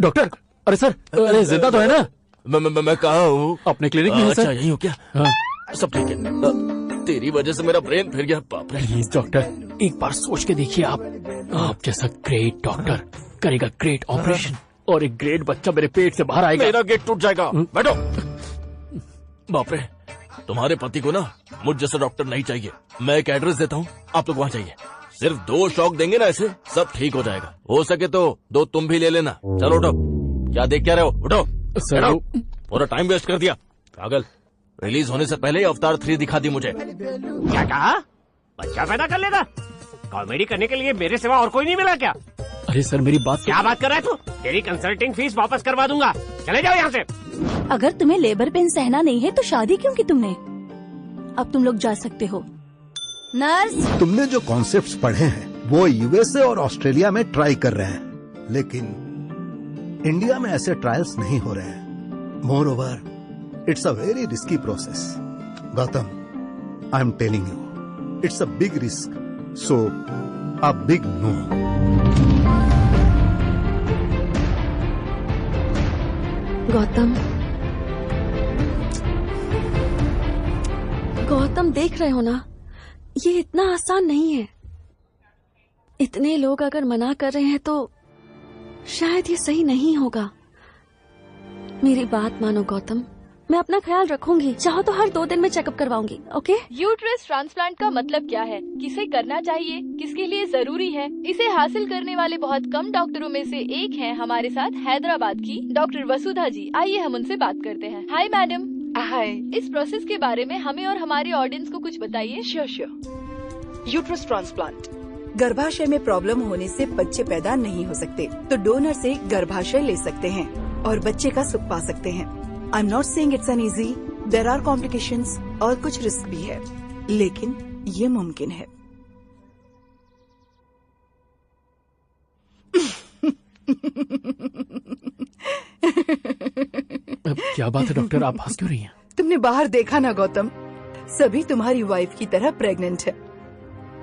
डॉक्टर, अरे सर, अरे जिंदा तो है ना? मैं कहाँ हूँ? अपने क्लिनिक में है सर। अच्छा यही हो क्या? सब ठीक है। तेरी वजह से मेरा ब्रेन फिर गया। बाप रे। प्लीज डॉक्टर, एक बार सोच के देखिए, आप जैसा ग्रेट डॉक्टर करेगा ग्रेट ऑपरेशन और एक ग्रेट बच्चा मेरे पेट से बाहर आएगा। मेरा गेट टूट जाएगा। बैठो। बाप रे, तुम्हारे पति को ना मुझ जैसा डॉक्टर नहीं चाहिए। मैं एक एड्रेस देता हूँ, आप लोग वहाँ जाइए। सिर्फ 2 शॉक देंगे ना, ऐसे सब ठीक हो जाएगा। हो सके तो 2 तुम भी ले लेना। चलो उठो, क्या देख क्या रहे हो? उठो सर। पूरा टाइम वेस्ट कर दिया पागल। रिलीज होने से पहले ही अवतार 3 दिखा दी मुझे। क्या कहा? बच्चा पैदा कर लेगा? कॉमेडी करने के लिए मेरे सिवा और कोई नहीं मिला क्या? अरे सर मेरी बात, क्या बात कर रहा है तू? तेरी कंसल्टिंग फीस वापस करवा दूंगा। चले जाओ यहाँ से। अगर तुम्हें लेबर पेन सहना नहीं है तो शादी क्यों की तुमने? अब तुम लोग जा सकते हो। नर्स, तुमने जो कॉन्सेप्ट्स पढ़े हैं वो यूएसए और ऑस्ट्रेलिया में ट्राई कर रहे हैं, लेकिन इंडिया में ऐसे ट्रायल्स नहीं हो रहे हैं। Moreover, it's a very risky process. Gautam, I am telling you, it's a big risk, so a big no. Gautam देख रहे हो ना, ये इतना आसान नहीं है। इतने लोग अगर मना कर रहे हैं तो शायद ये सही नहीं होगा। मेरी बात मानो गौतम, मैं अपना ख्याल रखूंगी। चाहो तो हर 2 दिन में चेकअप करवाऊंगी। ओके? यूट्रस ट्रांसप्लांट का मतलब क्या है, किसे करना चाहिए, किसके लिए जरूरी है, इसे हासिल करने वाले बहुत कम डॉक्टरों में से एक हैं हमारे साथ हैदराबाद की डॉक्टर वसुधा जी। आइए हम उनसे बात करते हैं। Hi madam. हाय। इस प्रोसेस के बारे में हमें और हमारे ऑडियंस को कुछ बताइए। श्योर। यूट्रस ट्रांसप्लांट, गर्भाशय में प्रॉब्लम होने से बच्चे पैदा नहीं हो सकते, तो डोनर से गर्भाशय ले सकते हैं और बच्चे का सुख पा सकते हैं। I am not saying it's an easy, there are complications और कुछ रिस्क भी है, लेकिन ये मुमकिन है। क्या बात है डॉक्टर, आप हंस क्यों रही हैं? तुमने बाहर देखा ना गौतम, सभी तुम्हारी वाइफ की तरह प्रेग्नेंट है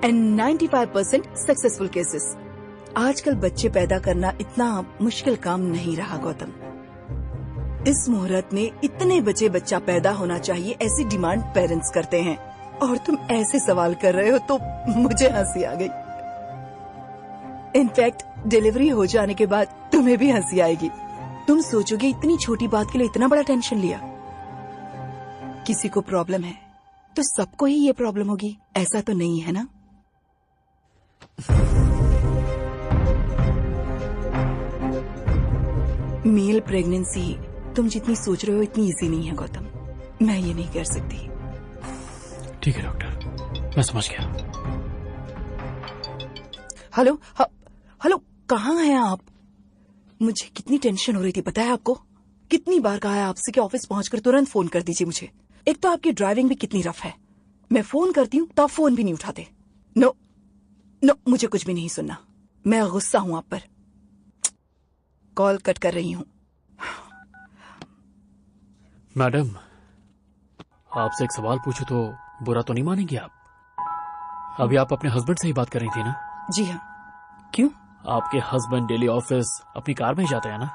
एंड 95% सक्सेसफुल केसेस। आजकल बच्चे पैदा करना इतना मुश्किल काम नहीं रहा गौतम। इस मुहूर्त में इतने बच्चा पैदा होना चाहिए, ऐसी डिमांड पेरेंट्स करते हैं, और तुम ऐसे सवाल कर रहे हो तो मुझे हंसी आ गई। इनफैक्ट डिलीवरी हो जाने के बाद तुम्हें भी हंसी आएगी। तुम सोचोगे इतनी छोटी बात के लिए इतना बड़ा टेंशन लिया। किसी को प्रॉब्लम है तो सबको ही ये प्रॉब्लम होगी, ऐसा तो नहीं है ना? मेल प्रेगनेंसी तुम जितनी सोच रहे हो इतनी इजी नहीं है गौतम। मैं ये नहीं कर सकती। ठीक है डॉक्टर, मैं समझ गया। हेलो हेलो, कहाँ हैं आप? मुझे कितनी टेंशन हो रही थी पता है आपको? कितनी बार कहा है आपसे कि ऑफिस पहुंचकर तुरंत फोन कर दीजिए मुझे। एक तो आपकी ड्राइविंग भी कितनी रफ है, मैं फोन करती हूँ तो आप फोन भी नहीं उठाते। नो, मुझे कुछ भी नहीं सुनना। मैं गुस्सा हूँ आप पर। कॉल कट कर रही हूँ। मैडम, आपसे एक सवाल पूछूं तो बुरा तो नहीं मानेंगी आप? अभी आप अपने हस्बैंड से ही बात कर रही थी ना? जी हाँ। क्यों? आपके हस्बैंड डेली ऑफिस अपनी कार में ही जाते हैं ना?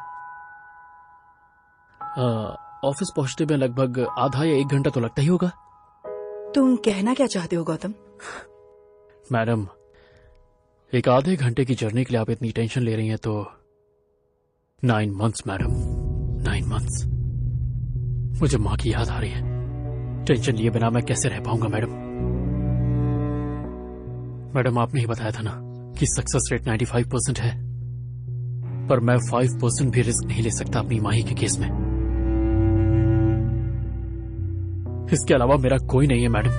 ऑफिस पहुंचते में लगभग आधा या 1 घंटा तो लगता ही होगा। तुम कहना क्या चाहते हो गौतम? मैडम, एक आधे घंटे की जर्नी के लिए आप इतनी टेंशन ले रही हैं तो 9 मंथ्स मैडम, 9 मंथ्स। मुझे माँ की याद आ रही है। टेंशन लिए बिना मैं कैसे रह पाऊंगा मैडम? मैडम आपने ही बताया था ना कि सक्सेस रेट 95% है, पर मैं 5% भी रिस्क नहीं ले सकता अपनी माही के केस में। इसके अलावा मेरा कोई नहीं है मैडम।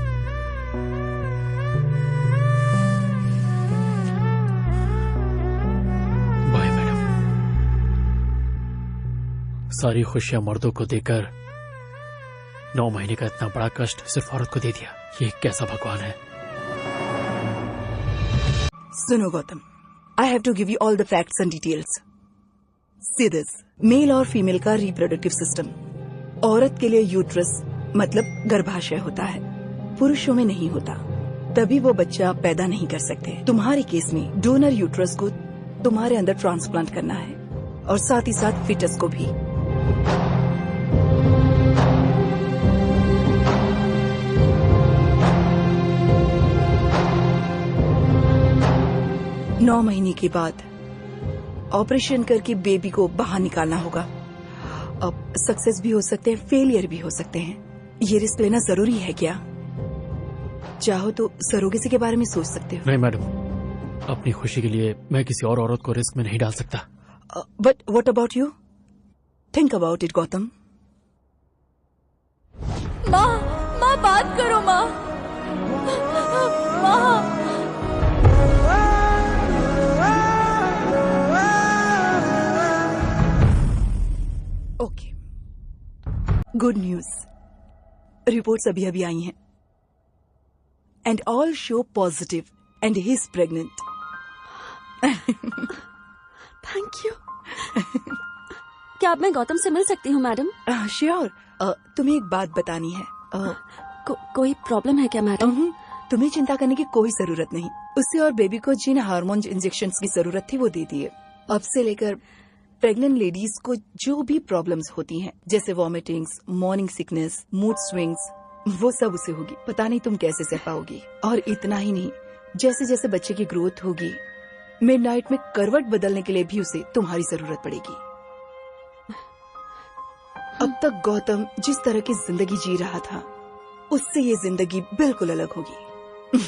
Bye madam. सारी खुशियां मर्दों को देकर 9 महीने का इतना बड़ा कष्ट सिर्फ औरत को दे दिया। ये कैसा भगवान है। सुनो Gautam, I have to give you all the facts and details. See this, male और फीमेल का रिप्रोडक्टिव सिस्टम। औरत के लिए यूट्रस मतलब गर्भाशय होता है, पुरुषों में नहीं होता, तभी वो बच्चा पैदा नहीं कर सकते। तुम्हारे केस में डोनर यूट्रस को तुम्हारे अंदर ट्रांसप्लांट करना है और साथ ही साथ फिटस को भी। नौ महीने के बाद ऑपरेशन करके बेबी को बाहर निकालना होगा। अब सक्सेस भी हो सकते हैं, फेलियर भी हो सकते हैं। ये रिस्क लेना जरूरी है क्या? चाहो तो सरोगेसी के बारे में सोच सकते हो। नहीं मैडम, अपनी खुशी के लिए मैं किसी और औरत को रिस्क में नहीं डाल सकता। But what about you? Think about it Gautam. माँ बात करो माँ। Okay, good news. रिपोर्ट्स अभी अभी आई हैं and all show positive and he is pregnant. Thank you. क्या अब मैं गौतम से मिल सकती हूँ मैडम? श्योर। तुम्हें एक बात बतानी है। कोई प्रॉब्लम है क्या मैडम? तुम्हें चिंता करने की कोई जरूरत नहीं। उसे और बेबी को जिन हार्मोन इंजेक्शंस की जरूरत थी वो दे दिए। अब से लेकर प्रेग्नेंट लेडीज को जो भी प्रॉब्लम्स होती हैं, जैसे vomitings, morning sickness, mood swings, वो सब उसे होगी। पता नहीं तुम कैसे सह पाओगी। और इतना ही नहीं, जैसे जैसे बच्चे की ग्रोथ होगी, मिडनाइट में करवट बदलने के लिए भी उसे तुम्हारी जरूरत पड़ेगी। अब तक गौतम जिस तरह की जिंदगी जी रहा था, उससे ये जिंदगी बिल्कुल अलग होगी।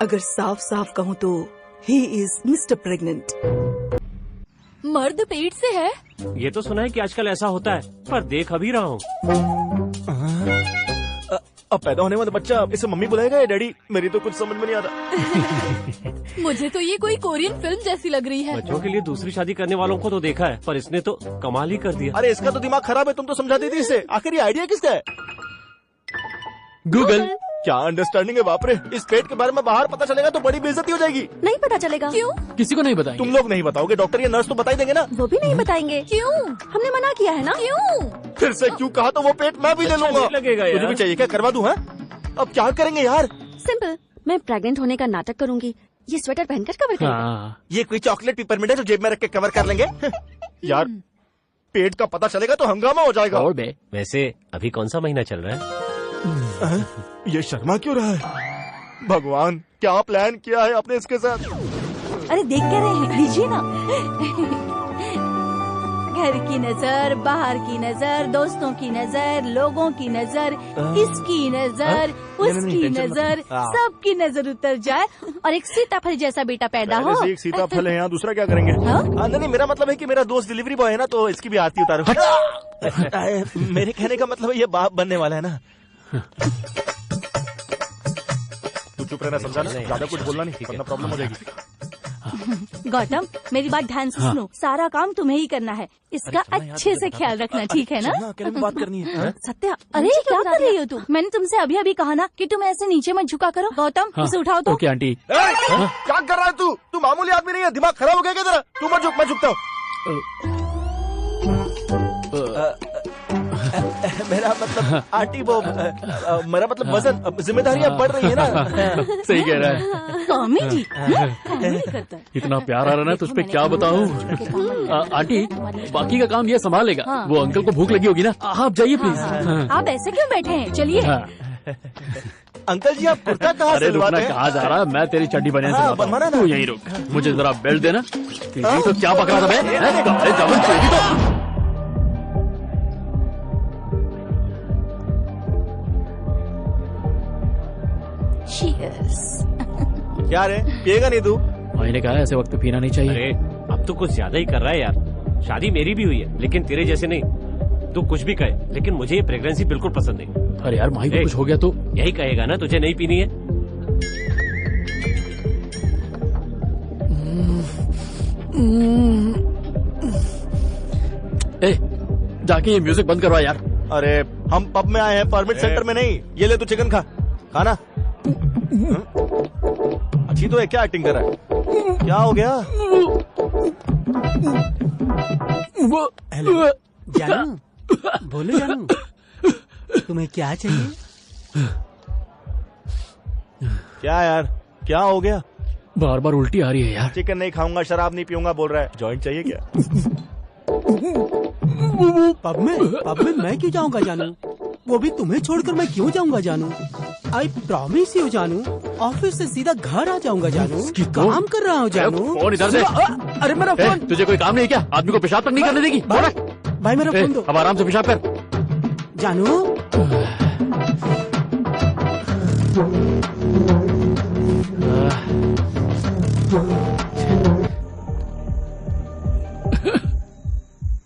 अगर साफ साफ कहूँ तो ही इज मिस्टर प्रेग्नेंट। मर्द पेट से है? ये तो सुना है कि आजकल ऐसा होता है, पर देख अभी रहा हूँ। अब पैदा होने वाला बच्चा इसे मम्मी बुलाएगा या डैडी? मेरी तो कुछ समझ में नहीं आ रहा। मुझे तो ये कोई कोरियन फिल्म जैसी लग रही है। बच्चों के लिए दूसरी शादी करने वालों को तो देखा है, पर इसने तो कमाल ही कर दिया। अरे इसका तो दिमाग खराब है, तुम तो समझा देती इसे। आखिर ये आइडिया किसका है? गूगल। क्या अंडरस्टैंडिंग है, बाप रे। इस पेट के बारे में बाहर पता चलेगा तो बड़ी बेइज्जती हो जाएगी। नहीं पता चलेगा। क्यों? किसी को नहीं बताएंगे। तुम लोग नहीं बताओगे, डॉक्टर या नर्स तो बता ही देंगे ना। वो भी नहीं बताएंगे। क्यों? हमने मना किया है ना। क्यों? फिर से क्यों कहा? तो वो पेट मैं भी ले लूंगा। लगेगा यार। मुझे भी चाहिए क्या? करवा दूं? अब क्या करेंगे यार? सिंपल, मैं प्रेग्नेंट होने का नाटक करूंगी। ये स्वेटर पहनकर कवर करेंगे। हाँ। ये कोई चॉकलेट पेपरमिंट है जो जेब में रख के कवर कर लेंगे? यार पेट का पता चलेगा तो हंगामा हो जाएगा। और बे वैसे अभी कौन सा महीना चल रहा है? ये शर्मा क्यों रहा है? भगवान, क्या प्लान किया है आपने इसके साथ? अरे देख क्या रहे हैं, लीजिए ना। घर की नजर, बाहर की नजर, दोस्तों की नजर, लोगों की नजर, इसकी नजर, उसकी नजर, सबकी नजर उतर जाए और एक सीताफल जैसा बेटा पैदा हो। पहले से एक सीताफल है यहाँ, दूसरा क्या करेंगे? नहीं, मेरा मतलब है कि मेरा दोस्त डिलीवरी बॉय है ना, तो इसकी भी आरती उतारो। मेरे कहने का मतलब है ये बाप बनने वाला है ना। तू चुप रहना, समझा ना? ज्यादा कुछ बोलना नहीं, वरना प्रॉब्लम हो जाएगी। गौतम, मेरी बात ध्यान से सुनो। सारा काम तुम्हें ही करना है, इसका अच्छे से ख्याल रखना, ठीक है ना? अकेले में बात करनी है। सत्या, अरे क्या कर रही हो तुम? मैंने तुमसे अभी अभी कहा ना कि तुम ऐसे नीचे मत झुका करो। गौतम, इसे उठाओ तो। Okay aunty. क्या कर रहा है तू? तू मामूली आदमी नहीं है, दिमाग खराब हो गया क्या तेरा? तू मत झुक, मैं झुकता हूँ। मेरा मतलब आंटी, वो मेरा मतलब वजन, जिम्मेदारियाँ बढ़ रही है ना। सही कह रहा है। कॉमेडी करता है। इतना प्यार आ रहा है तुझ पे, क्या बताऊं। आंटी, बाकी का काम ये संभाल लेगा। वो अंकल को भूख लगी होगी ना, आप जाइए प्लीज। आप ऐसे क्यों बैठे हैं? चलिए। अंकल जी, आप कुर्ता कहाँ अरे से रुकना, सिलवाते हैं? कहाँ जा रहा है? मैं तेरी चड्डी बने बनवाना ना। तू यहीं रुक, मुझे जरा बेल्ट देना। तेरी तो क्या पकड़ा था मैं? Cheers. क्या रे, पिएगा नहीं तू? भाई ने कहा ऐसे वक्त पे पीना नहीं चाहिए। अरे अब तो कुछ ज्यादा ही कर रहा है यार। शादी मेरी भी हुई है, लेकिन तेरे जैसे नहीं। तू कुछ भी कहे, लेकिन मुझे ये प्रेगनेंसी बिल्कुल पसंद नहीं। अरे यार माही को कुछ हो गया तो यही कहेगा ना तुझे नहीं पीनी है? ए, जाके ये म्यूजिक बंद करवा यार। अरे हम पब में आए हैं, परमिट सेंटर में नहीं। ये ले तू चिकन खा, खाना। अच्छी तो है, क्या एक्टिंग कर रहा है? क्या हो गया? हेलो जानू, बोलो जानू, तुम्हें क्या चाहिए? क्या यार, क्या हो गया? बार बार उल्टी आ रही है यार। चिकन नहीं खाऊंगा, शराब नहीं पीऊंगा बोल रहा है। जॉइंट चाहिए क्या? पब में मैं क्यों जाऊंगा जानू? वो भी तुम्हें छोड़कर मैं क्यों जाऊंगा जानू? आई प्रॉमिस यू जानू, ऑफिस से सीधा घर आ जाऊंगा जानू। काम कर रहा हूँ जानू। फोन इधर से। अरे मेरा फोन। तुझे कोई काम नहीं है क्या? आदमी को पेशाब तक नहीं करने देगी? भाई मेरा फोन दो। अब आराम से पेशाब कर जानू।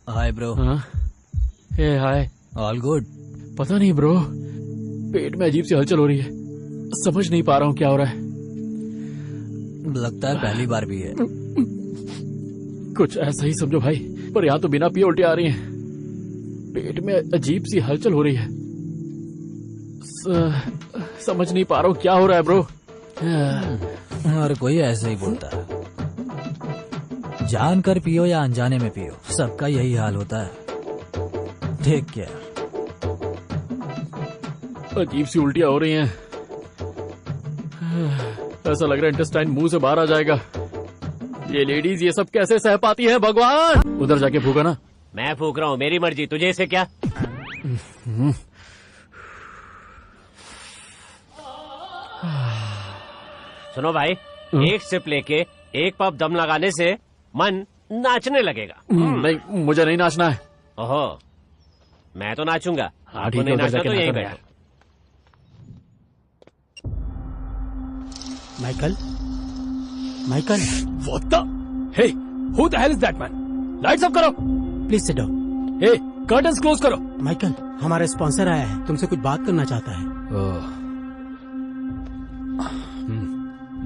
Hi bro. Hey hi. All good? पता नहीं ब्रो, पेट में अजीब सी हलचल हो रही है। समझ नहीं पा रहा हूँ क्या हो रहा है। लगता है पहली बार भी है। कुछ ऐसा ही समझो भाई, पर यहाँ तो बिना पिए उल्टी आ रही हैं। पेट में अजीब सी हलचल हो रही है। समझ नहीं पा रहा हूँ क्या हो रहा है ब्रो। हर कोई ऐसे ही बोलता है। जानकर पियो या अनजाने में पियो, सबका यही हाल होता है। ठीक क्या? अजीब सी उल्टियां हो रही हैं। ऐसा लग रहा है इंटेस्टाइन मुंह से बाहर आ जाएगा। ये लेडीज ये सब कैसे सह पाती है भगवान? उधर जाके फूका ना। मैं फूक रहा हूँ, मेरी मर्जी, तुझे इसे क्या? सुनो भाई, एक सिप लेके एक पप दम लगाने से मन नाचने लगेगा। नहीं, मुझे नहीं नाचना है। ओहो, मैं तो नाचूंगा। हाँ, आपको नहीं नाचना तो यहीं बैठो। Michael, Michael, What the? Hey, who the hell is that man? Lights up करो। Please sit down. Hey, curtains close करो। माइकल, हमारा स्पॉन्सर आया है, तुमसे कुछ बात करना चाहता है।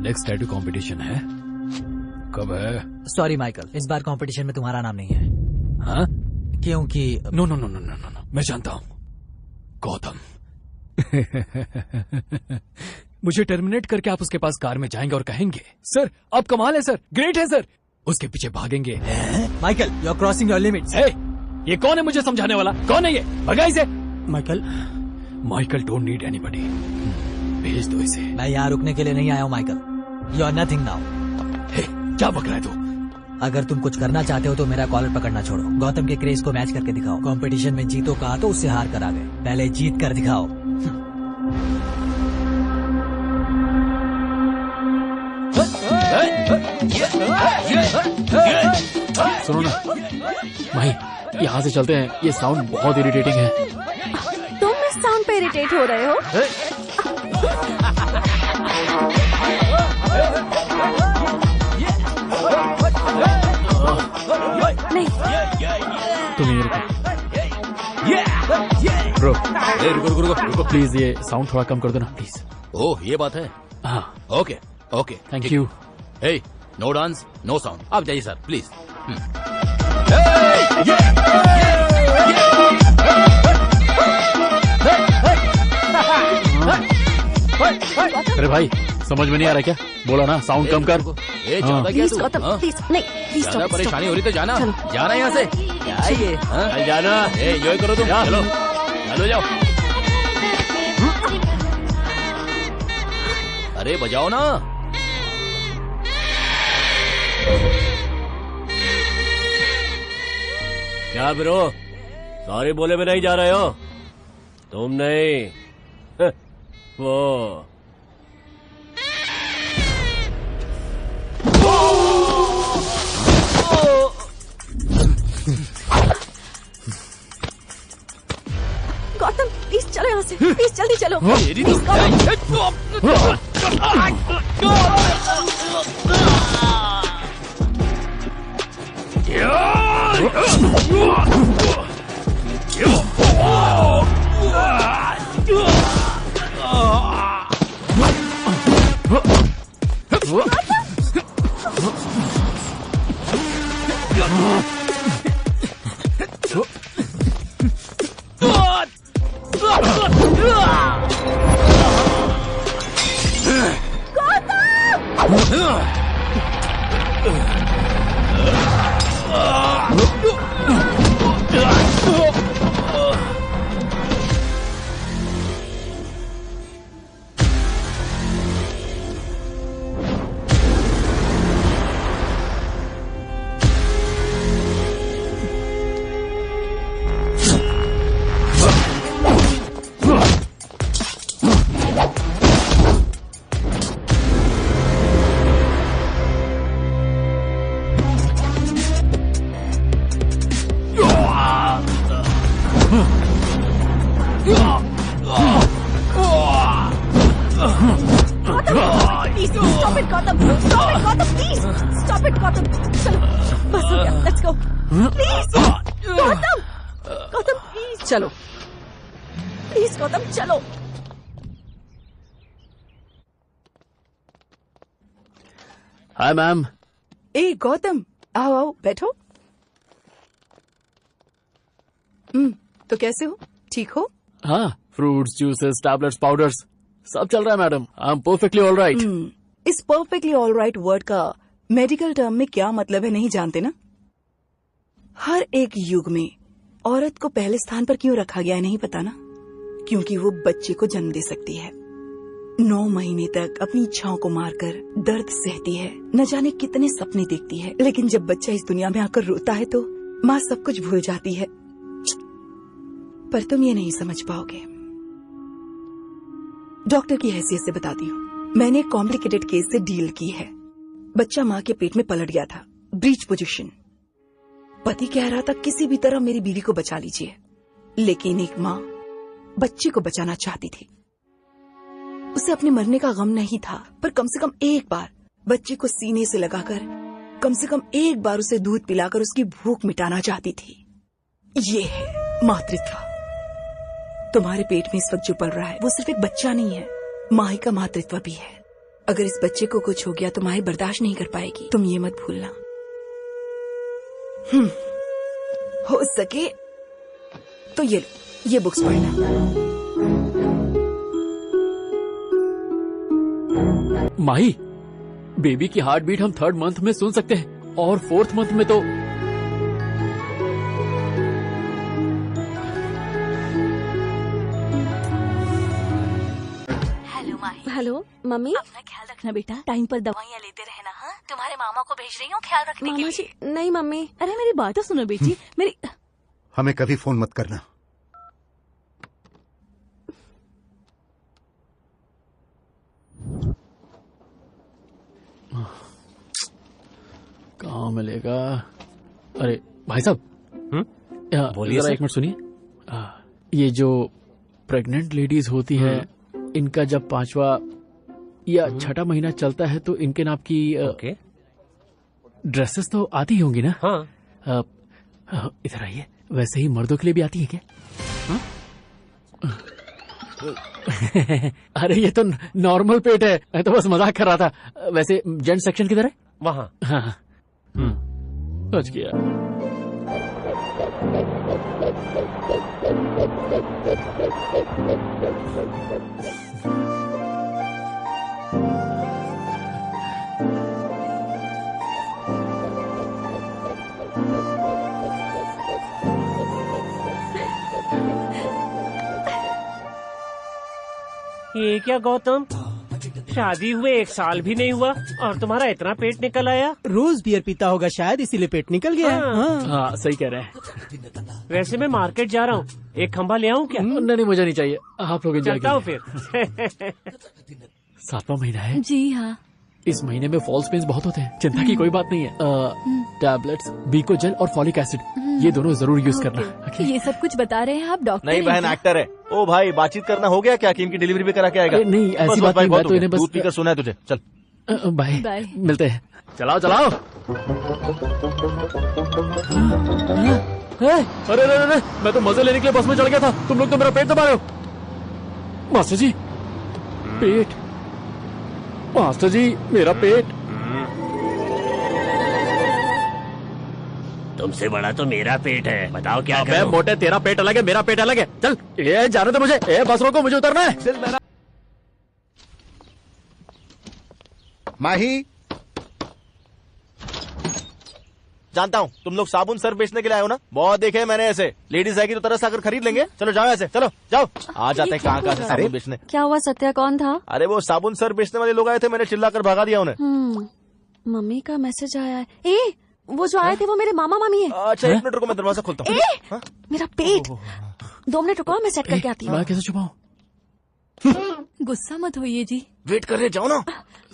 नेक्स्ट टैटू कंपटीशन है? कब है? सॉरी माइकल, इस बार कंपटीशन में तुम्हारा नाम नहीं है। हाँ? क्योंकि नो, मैं जानता हूँ, गौतम। मुझे टर्मिनेट करके आप उसके पास कार में जाएंगे और कहेंगे, सर आप कमाल है सर, ग्रेट है सर। उसके पीछे भागेंगे। Michael, you are crossing your limits. ये कौन है मुझे समझाने वाला? कौन है ये? भगाई से। Michael don't need anybody. भेज दो इसे। मैं यहाँ रुकने के लिए नहीं आया हूँ Michael. You are nothing now. क्या बक रहा है तू? अगर तुम कुछ करना चाहते हो तो मेरा कॉलर पकड़ना छोड़ो। गौतम के क्रेज को मैच करके दिखाओ। कंपटीशन में जीतो कहा तो उससे हार कर आ गए। पहले जीत कर दिखाओ। सुनो ना भाई, यहाँ से चलते हैं। ये साउंड बहुत इरिटेटिंग है। तुम इस साउंड पे इरिटेट हो रहे हो? नहीं, तुम ये रुको। रुको प्लीज, ये साउंड थोड़ा कम कर दो ना प्लीज। ओह, ये बात है। हाँ, okay, thank you. Hey, no dance, no sound. आप जाइए सर, प्लीज। अरे भाई, समझ में नहीं आ रहा क्या? बोला ना साउंड कम कर। प्लीज गौतम, प्लीज नहीं, प्लीज ज्यादा परेशानी हो रही तो जाना यहाँ से। क्या ये? जाना, एंजॉय करो तुम। चलो जाओ। अरे बजाओ ना। क्या ब्रो, सॉरी बोले में नहीं जा रहे हो? तुम नहीं, वो गौतम प्लीज चलो यहाँ से, प्लीज जल्दी चलो। मेरी प्लीज, गौतम। चलो प्लीज गौतम चलो। Hi ma'am. ए गौतम आओ आओ बैठो। तो कैसे हो, ठीक हो? हाँ, फ्रूट्स, जूसेस, टैबलेट्स, पाउडर्स सब चल रहा है madam. I am perfectly all right. इस परफेक्टली ऑल राइट वर्ड का मेडिकल टर्म में क्या मतलब है नहीं जानते ना? हर एक युग में औरत को पहले स्थान पर क्यों रखा गया है नहीं पता ना? क्योंकि वो बच्चे को जन्म दे सकती है, 9 महीने तक अपनी इच्छाओं को मारकर दर्द सहती है, न जाने कितने सपने देखती है, लेकिन जब बच्चा इस दुनिया में आकर रोता है तो माँ सब कुछ भूल जाती है। पर तुम ये नहीं समझ पाओगे। डॉक्टर की हैसियत से बताती हूँ, मैंने एक कॉम्प्लिकेटेड केस से डील की है। बच्चा माँ के पेट में पलट गया था, ब्रीच पोजीशन। पति कह रहा था किसी भी तरह मेरी बीवी को बचा लीजिए, लेकिन एक माँ बच्चे को बचाना चाहती थी। उसे अपने मरने का गम नहीं था, पर कम से कम एक बार बच्चे को सीने से लगाकर, कम से कम एक बार उसे दूध पिलाकर उसकी भूख मिटाना चाहती थी। ये है मातृत्व। तुम्हारे पेट में इस वक्त जो पल रहा है वो सिर्फ एक बच्चा नहीं है, माँ का मातृत्व भी है। अगर इस बच्चे को कुछ हो गया तो माँ बर्दाश्त नहीं कर पाएगी, तुम ये मत भूलना। हो सके तो ये बुक्स पढ़ना। माही, बेबी की हार्ट बीट हम 3rd मंथ में सुन सकते हैं और 4th मंथ में तो हेलो मम्मी। अपना ख्याल रखना बेटा, टाइम पर दवाइयाँ लेते रहना। हाँ, तुम्हारे मामा को भेज रही हूँ ख्याल रखने के लिए। नहीं मम्मी। अरे मेरी बात तो सुनो बेटी, मेरी। हमें कभी फोन मत करना। कहाँ मिलेगा? अरे भाई साहब, बोलिए जरा एक मिनट सुनिए। ये जो प्रेग्नेंट लेडीज होती है, इनका जब 5वां या 6ठा महीना चलता है तो इनके नाप की ड्रेसेस तो आती होंगी ना? हाँ। इधर आइए। वैसे ही मर्दों के लिए भी आती है क्या? अरे ये तो नॉर्मल पेट है, मैं तो बस मजाक कर रहा था। वैसे जेंट्स सेक्शन किधर है? वहाँ। हाँ, समझ गया। ये क्या गौतम, शादी हुए 1 साल भी नहीं हुआ और तुम्हारा इतना पेट निकल आया? रोज बियर पीता होगा शायद, इसीलिए पेट निकल गया। हाँ, सही कह रहे हैं। वैसे मैं मार्केट जा रहा हूँ, एक खंभा ले आऊँ क्या? नहीं, मुझे नहीं चाहिए, आप लोग एंजॉय चलता हूँ कीजिए। फिर। 7वां महीना है जी हाँ। इस महीने में फॉल्स पेन्स बहुत होते हैं। चिंता की कोई बात नहीं है। टैबलेट्स, बीकोजेल और फॉलिक एसिड, ये दोनों जरूर यूज करना। ये सब कुछ बता रहे हैं आप डॉक्टर? नहीं बहन, एक्टर है। ओ भाई, बातचीत करना हो गया क्या कि इनकी डिलीवरी भी करा के आएगा? नहीं, ऐसी बात नहीं, मैं तो इन्हें बस दूध पीकर सुना है तुझे। चल बाय बाय। मिलते हैं। चलाओ चलाओ। अरे अरे अरे, मैं तो मजे लेने के लिए बस में चढ़ गया था, तुम लोग तो मेरा पेट दबा रहे हो। मास्टर जी, पेट। मास्टर जी, मेरा पेट। तुमसे बड़ा तो मेरा पेट है, बताओ क्या अबे करूं? मोटे, तेरा पेट अलग है, मेरा पेट अलग है। चल, ये जाने दे मुझे। ए, बस रोको, मुझे उतरना है। माही, जानता हूँ तुम लोग साबुन सर्फ बेचने के लिए आए हो ना, बहुत देखे हैं मैंने ऐसे। लेडीज आएगी तो तरस आकर खरीद लेंगे। चलो जाओ ऐसे, चलो जाओ। आ जाते हैं कहाँ से साबुन बेचने। क्या हुआ सत्या, कौन था? अरे वो साबुन सर्फ बेचने वाले लोग आए थे, मैंने चिल्लाकर भगा दिया उन्हें। मम्मी का मैसेज आया है। ए, वो जो आए थे वो मेरे मामा मामी है। अच्छा 1 मिनट रुको, मैं दरवाजा खोलता हूँ। ए, मेरा पेट। 2 मिनट रुको, मैं सेट करके आती हूँ। मैं कैसे छुपाऊं? गुस्सा मत होइए जी। वेट कर रहे, जाओ ना।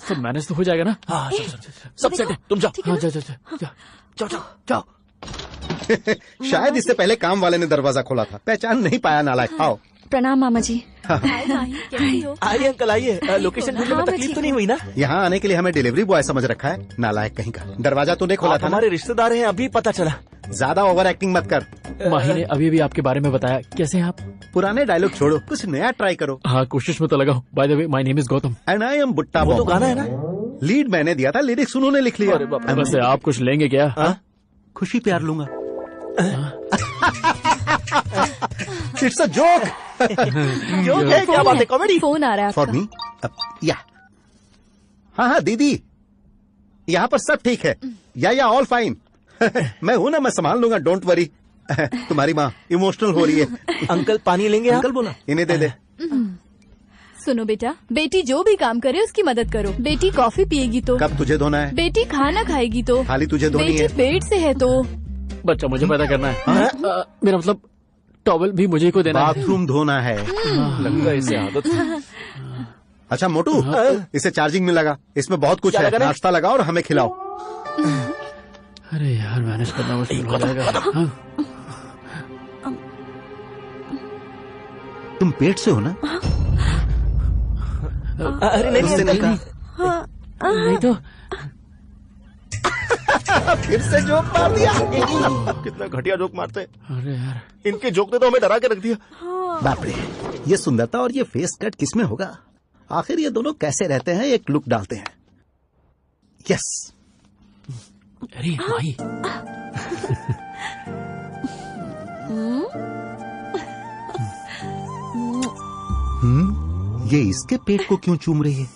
सब मैनेज तो हो जाएगा ना? हाँ सब सेट है, तुम जाओ। हाँ, जा जा जा जा। जाओ जाओ जाओ। शायद इससे पहले काम वाले ने दरवाजा खोला था, पहचान नहीं पाया नालायक। आओ। प्रणाम मामा जी। हाय माही, कैसी हो? आइए अंकल आइए। लोकेशन ढूंढने में तकलीफ तो नहीं हुई ना? यहाँ आने के लिए हमें डिलीवरी बॉय समझ रखा है, नालायक कहीं का। दरवाजा तूने खोला आप था ना? हमारे रिश्तेदार हैं, अभी पता चला। ज्यादा ओवर एक्टिंग मत कर। माही ने अभी भी आपके बारे में बताया। कैसे हैं आप? पुराने डायलॉग छोड़ो, कुछ नया ट्राई करो। हाँ, कोशिश में तो लगा हूँ। By the way, my name is Gautam. And I am बुट्टा वो तो बॉब। गाना है ना? लीड मैंने दिया था, लिरिक्स उन्होंने लिख लिया। वैसे आप कुछ लेंगे क्या? खुशी प्यार लूंगा। It's a joke. जोक है? क्या बात है, कॉमेडी? फोन आ रहा है फॉर आपका। मी या। हाँ दीदी, यहाँ पर सब ठीक है। या ऑल फाइन। मैं हूं ना, मैं संभाल लूंगा, डोंट वरी। तुम्हारी माँ इमोशनल हो रही है। अंकल पानी लेंगे? अंकल बोला, इन्हें दे दे। सुनो बेटा, बेटी जो भी काम करे उसकी मदद करो। बेटी कॉफी पिएगी तो, कब तुझे धोना है? बेटी खाना खाएगी तो, खाली तुझे धोनी बेटी है। पेट से है तो। बच्चा मुझे पैदा करना है। मेरा मतलब टॉवल भी मुझे को देना है। बाथरूम धोना है। लगता है इसे आदत। अच्छा मोटू, इसे चार्जिंग में लगा, इसमें बहुत कुछ है। नाश्ता लगाओ और हमें खिलाओ। अरे यार, मैनेज करना मुश्किल हो जाएगा। तुम पेट से हो ना? अरे नहीं नहीं नहीं तो फिर से जोक मार दिया। कितना घटिया जोक मारते हैं। अरे यार, इनके जोक ने तो हमें डरा के रख दिया। बाप रे, ये सुंदरता और ये फेस कट किसमें होगा? आखिर ये दोनों कैसे रहते हैं? एक लुक डालते हैं। यस। अरे माही, ये इसके पेट को क्यों चूम रही है?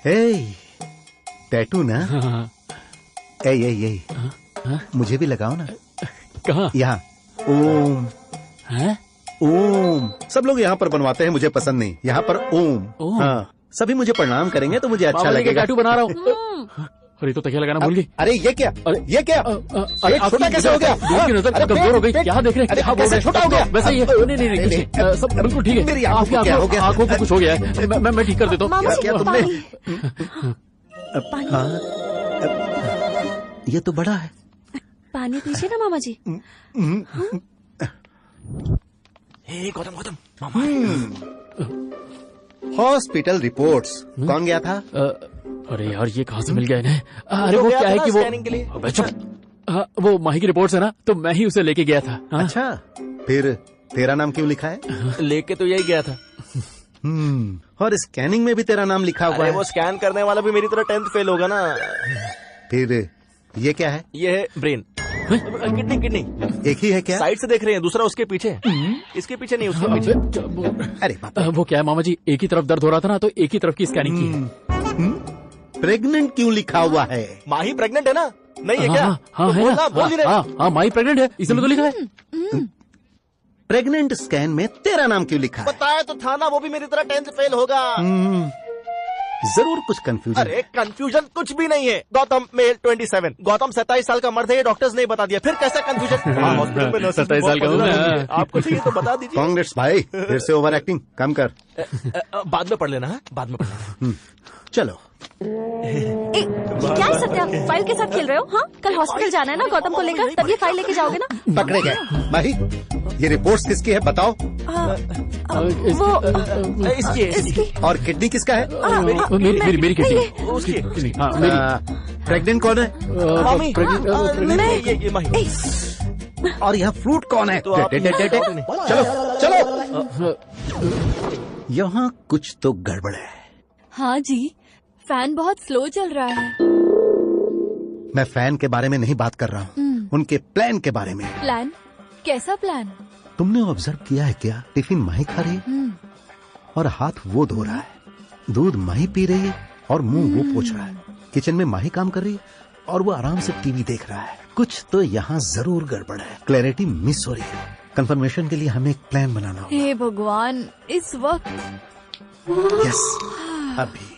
हे, टैटू ना? ए, मुझे भी लगाओ ना। कहाँ? यहाँ। ओम। हैं? ओम। सब लोग यहाँ पर बनवाते हैं, मुझे पसंद नहीं। यहाँ पर ओम। हाँ, सभी मुझे प्रणाम करेंगे तो मुझे अच्छा लगेगा। टैटू बना रहा हूँ। अरे तो तकिया लगाना भूल गई। अरे ये क्या? ये क्या? अरे छोटा कैसे हो गया? दूर की नजर कमजोर हो गई। क्या देख रहे हैं? कैसे छोटा हो गया? वैसे ही है। नहीं नहीं कुछ नहीं, सब बिल्कुल ठीक है। मेरी आंखों को क्या हो गया? आंखों को कुछ हो गया है। मैं ठीक कर देता हूँ। क्या तुमने? हाँ, ये तो बड़ा है। पानी पीजिए ना मामा जी। Gautam hospital reports. कौन गया था? अरे यार, ये कहाँ से मिल गया इन्हें? अरे वो क्या है कि वो स्कैनिंग के लिए। अबे चुप। वो माही की रिपोर्ट्स है ना, तो मैं ही उसे लेके गया था। अच्छा, फिर तेरा नाम क्यों लिखा है? लेके तो यही गया था। और स्कैनिंग में भी तेरा नाम लिखा हुआ अरे है। वो स्कैन करने वाला भी मेरी तरह 10th फेल होगा ना। फिर ये क्या है? ये है ब्रेन। किडनी। एक ही है क्या? साइड से देख रहे हैं, दूसरा उसके पीछे। इसके पीछे नहीं, उसके पीछे। अरे बाप, वो क्या है मामा जी, एक ही तरफ दर्द हो रहा था ना, तो एक ही तरफ की स्कैनिंग की है। प्रेग्नेंट क्यों लिखा हुआ है? माही प्रेग्नेंट है ना? नहीं है क्या? हाँ है ना? हाँ, माही प्रेग्नेंट है, इसलिए तो लिखा है। प्रेग्नेंट स्कैन में तेरा नाम क्यों लिखा है? बताया तो था ना, वो भी मेरी तरह 10th फेल होगा। जरूर कुछ कंफ्यूजन। अरे कंफ्यूजन कुछ भी नहीं है। गौतम मेल 27। गौतम 27 साल का मर्द है, ये डॉक्टर्स ने बता दिया। फिर कैसा कंफ्यूजन? हॉस्पिटल में नर्सेस 27 साल का हूँ मैं। आपको चाहिए तो बता दीजिए। कांग्रेस भाई, फिर से ओवर एक्टिंग कम कर। बाद में पढ़ लेना है, बाद में पढ़ लेना। चलो। क्या है सत्या, फाइल के साथ खेल रहे हो? हाँ, कल हॉस्पिटल जाना है ना गौतम को लेकर, तब ये फाइल लेके जाओगे ना? पकड़े गए। माही, ये रिपोर्ट्स किसकी है बताओ? इसकी और किडनी किसका है? मेरी किडनी। हाँ मेरी। प्रेग्नेंट कौन है? ये माही। और यहाँ फ्रूट कौन है? चलो चलो, यहाँ कुछ तो गड़बड़ है। हाँ जी, फैन बहुत स्लो चल रहा है। मैं फैन के बारे में नहीं बात कर रहा हूँ, उनके प्लान के बारे में। प्लान? कैसा प्लान? तुमने ऑब्जर्व किया है क्या? टिफिन माही खा रही है और हाथ वो धो रहा है, दूध माही पी रही है और मुंह वो पोंछ रहा है, किचन में माही काम कर रही है और वो आराम से टीवी देख रहा है। कुछ तो यहाँ जरूर गड़बड़ है, क्लैरिटी मिस हो रही है। कंफर्मेशन के लिए हमें एक प्लान बनाना होगा। हे भगवान, इस वक्त? यस, अभी।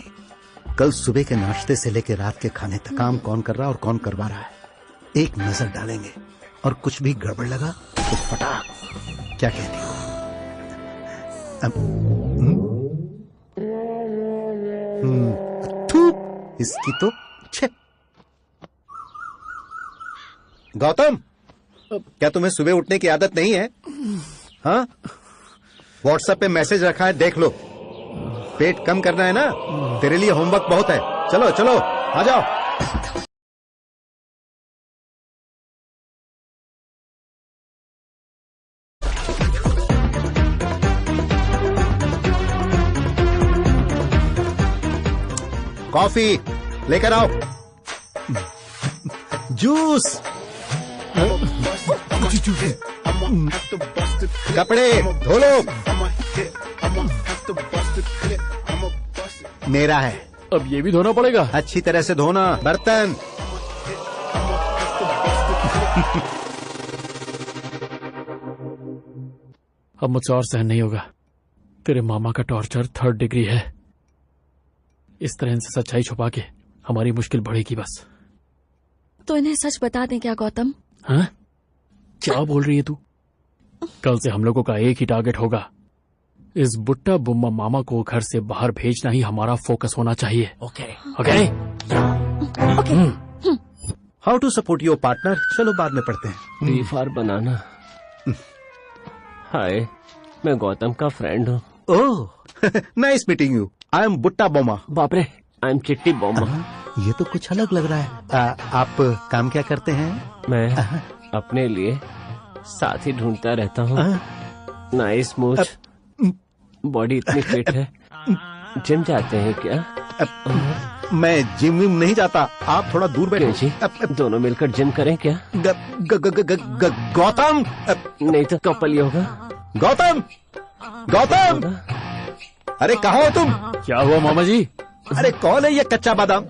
कल सुबह के नाश्ते से लेकर रात के खाने तक काम कौन कर रहा और कौन करवा रहा है, एक नजर डालेंगे और कुछ भी गड़बड़ लगा तो फटाक। क्या कहती हो? इसकी तो छे। गौतम, क्या तुम्हें सुबह उठने की आदत नहीं है? हाँ, व्हाट्सएप पे मैसेज रखा है, देख लो। पेट कम करना है ना, तेरे लिए होमवर्क बहुत है। चलो चलो, आ जाओ। कॉफी लेकर आओ, जूस, कपड़े धो लो। मेरा है। अब ये भी धोना पड़ेगा? अच्छी तरह से धोना बर्तन। अब मुझसे और सहन नहीं होगा। तेरे मामा का टॉर्चर 3rd डिग्री है। इस तरह इनसे सच्चाई छुपा के हमारी मुश्किल बढ़ेगी बस। तो इन्हें सच बता दें क्या गौतम? हाँ? क्या बोल रही है तू? कल से हम लोगों का एक ही टारगेट होगा, इस बुट्टा बुम्मा मामा को घर से बाहर भेजना ही हमारा फोकस होना चाहिए। Okay okay. How to support your partner, चलो बाद में पढ़ते हैं। बी फॉर बनाना। हाय, मैं गौतम का फ्रेंड हूँ। Oh, nice meeting you. I am बुट्टा बोमा। बाप रे, आई एम चिट्टी बोमा। ये तो कुछ अलग लग रहा है। आप काम क्या करते हैं? मैं अपने लिए साथी ढूंढता रहता हूँ। नाइस मूछ, बॉडी इतनी फिट है। जिम जाते हैं क्या? मैं जिम विम नहीं जाता, आप थोड़ा दूर बैठो जी। दोनों मिलकर जिम करें क्या? गौतम, नहीं तो कपल योगा। गौतम, गौतम, अरे कहाँ हो तुम? क्या हुआ मामा जी? अरे कौन है ये कच्चा बादाम?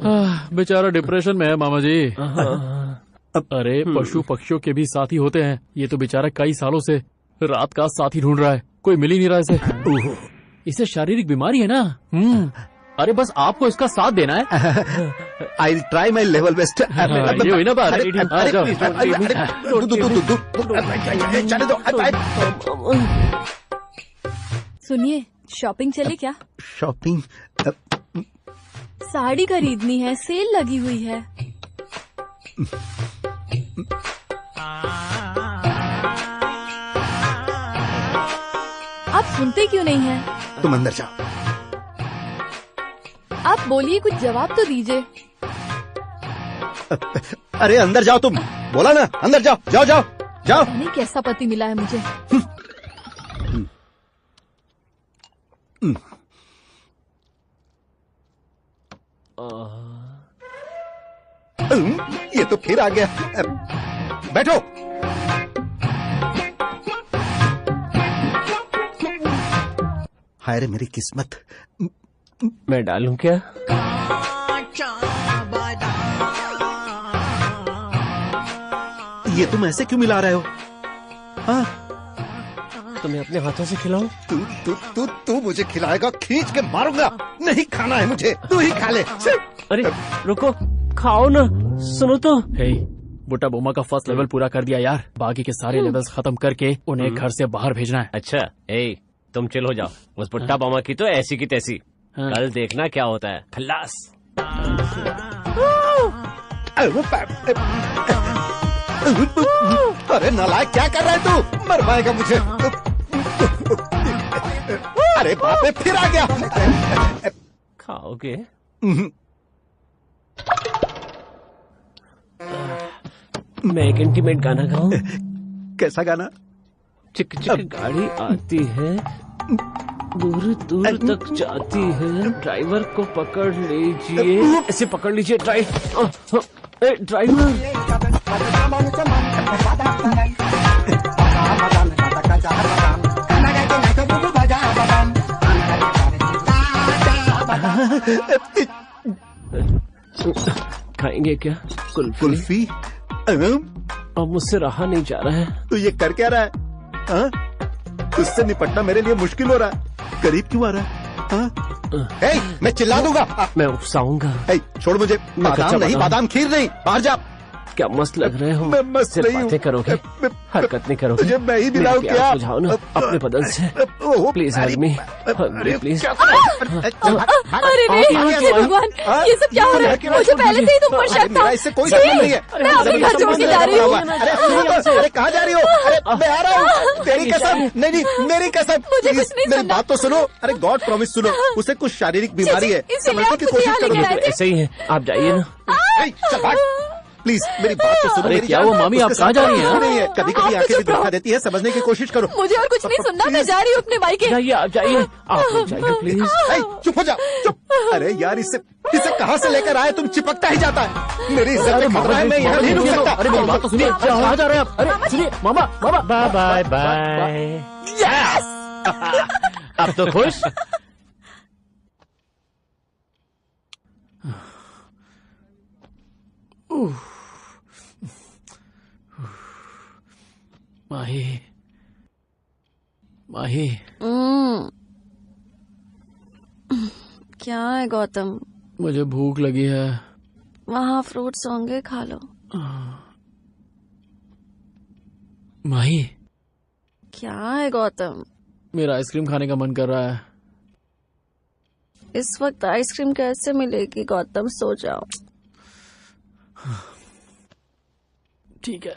बेचारा डिप्रेशन में है मामा जी। अरे पशु पक्षियों के भी साथी होते हैं, ये तो बेचारा कई सालों से रात का साथी ढूंढ रहा है, कोई मिल ही नहीं रहा इसे। इसे शारीरिक बीमारी है ना। अरे बस आपको इसका साथ देना है। I try my level best. ये हुई ना बात। सुनिए, शॉपिंग चले क्या? शॉपिंग? साड़ी खरीदनी है, सेल लगी हुई है। आप सुनते क्यों नहीं हैं? तुम अंदर जाओ। आप बोलिए, कुछ जवाब तो दीजिए। अरे अंदर जाओ तुम, बोला ना अंदर जाओ। जाओ जाओ जाओ। नहीं, कैसा पति मिला है मुझे। ये तो फिर आ गया। बैठो। हाय रे मेरी किस्मत। मैं डालूं क्या? ये तुम ऐसे क्यों मिला रहे हो? हाँ? तुम्हें अपने हाथों से खिलाऊं? तू मुझे खिलाएगा? खींच के मारूंगा। नहीं खाना है मुझे, तू ही खा ले। अरे रुको, खाओ ना। सुनो तो। हे, बुट्टा बोमा का फर्स्ट लेवल पूरा कर दिया यार, बाकी के सारे लेवल्स खत्म करके उन्हें घर से बाहर भेजना है। अच्छा, तुम चिल हो जाओ। उस बुट्टा बोमा की तो ऐसी की तैसी। कल देखना क्या होता है। खल्लास। अरे नालायक, क्या कर रहा है तू? मरवाएगा मुझे। अरे बाप रे, फिर आ गया। खाओगे? मैं एक इंटीमेट गाना गाऊं? कैसा गाना? चिक चिक गाड़ी आती है, दूर दूर तक जाती है, ड्राइवर को पकड़ लीजिए, ऐसे पकड़ लीजिए ड्राइवर। खाएंगे क्या? कुल्फी? अब मुझसे रहा नहीं जा रहा है। तो ये कर क्या रहा है? हाँ? तुझसे निपटना मेरे लिए मुश्किल हो रहा है। करीब क्यों आ रहा है? हाँ? हे, मैं चिल्ला दूंगा। मैं उपसाऊंगा। छोड़ मुझे। बादाम नहीं, बादाम खीर नहीं, बाहर जा। क्या मस्त लग रहे हो? मैं मस्त नहीं हूँ। बातें करोगे, हरकत नहीं करोगे। तुझे मैं ही दिलाऊं क्या? सुझाओ ना अपने बदन से। Please help me, please. अरे नहीं भगवान, ये सब क्या हो रहा है? मुझे पहले से ही तुम पर शक था। इससे कोई संबंध नहीं है। मैं अपने घर छोड़ के जा रही हूँ। अरे कहाँ जा रही हो? अरे मैं आ रहा हूँ। तेरी कसम। नहीं, मेरी कसम। मेरी बात तो सुनो। अरे गॉड प्रॉमिस सुनो। उसे कुछ शारीरिक बीमारी है, समझने की कोशिश करो। ऐसे ही है, आप जाइए ना। चल भाग प्लीज, मेरी बात तो सुनो। क्या वो मामी, आप कहाँ जा रही हैं? नहीं है, कभी कभी आंखें भी दिखा देती है, समझने की कोशिश करो। मुझे और कुछ नहीं सुनना, मैं जा रही हूँ अपने मायके। जाइए, आप जाइए, आप जाइए प्लीज। चुप हो जाओ, चुप। अरे यार, इसे कहाँ से लेकर आए? तुम चिपकता ही जाता है। मेरी इज्जत में खतरा है, मैं यहाँ नहीं रुक सकता। अरे मेरी बात तो सुनिए, कहाँ जा रहे हैं आप? अरे सुनिए मामा, बाय बाय बाय। अब तो खुश? माही। क्या है गौतम? मुझे भूख लगी है। वहाँ फ्रूट्स होंगे, खा लो। माही। क्या है गौतम? मेरा आइसक्रीम खाने का मन कर रहा है। इस वक्त आइसक्रीम कैसे मिलेगी गौतम? सो जाओ। ठीक है।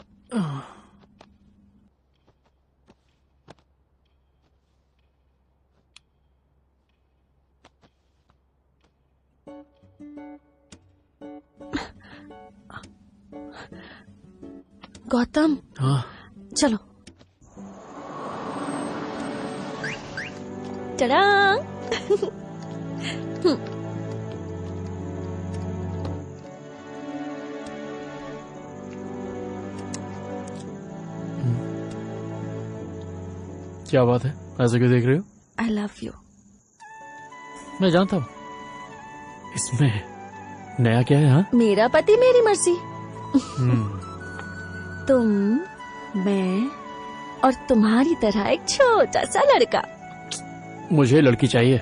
गौतम। हाँ। चलो। टडा। क्या बात है, ऐसे क्यों देख रहे हो? आई लव यू। मैं जानता हूँ। इसमें नया क्या है? हाँ, मेरा पति मेरी मर्जी। तुम, मैं और तुम्हारी तरह एक छोटा सा लड़का। मुझे लड़की चाहिए।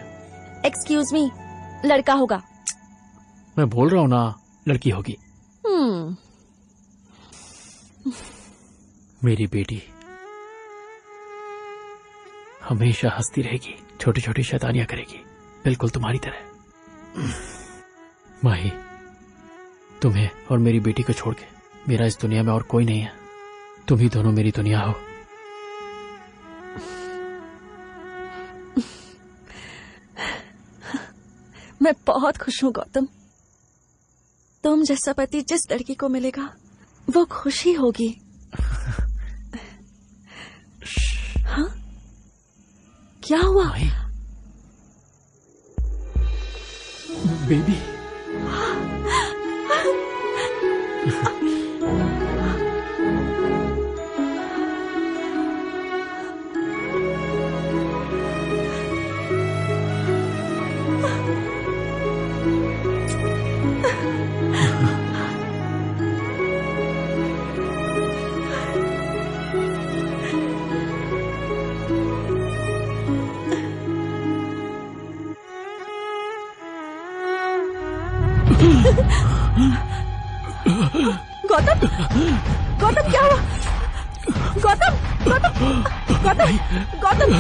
एक्सक्यूज मी, लड़का होगा। मैं बोल रहा हूँ ना, लड़की होगी। मेरी बेटी हमेशा हंसती रहेगी, छोटी छोटी शैतानियां करेगी, बिल्कुल तुम्हारी तरह। माही, तुम्हें और मेरी बेटी को छोड़ के मेरा इस दुनिया में और कोई नहीं है। तुम ही दोनों मेरी दुनिया हो। मैं बहुत खुश हूँ गौतम। तुम जैसा पति जिस लड़की को मिलेगा वो खुशी होगी। हाँ, क्या हुआ? बेबी। गौतम, गौतम क्या हुआ? गौतम, गौतम, गौतम, गौतम।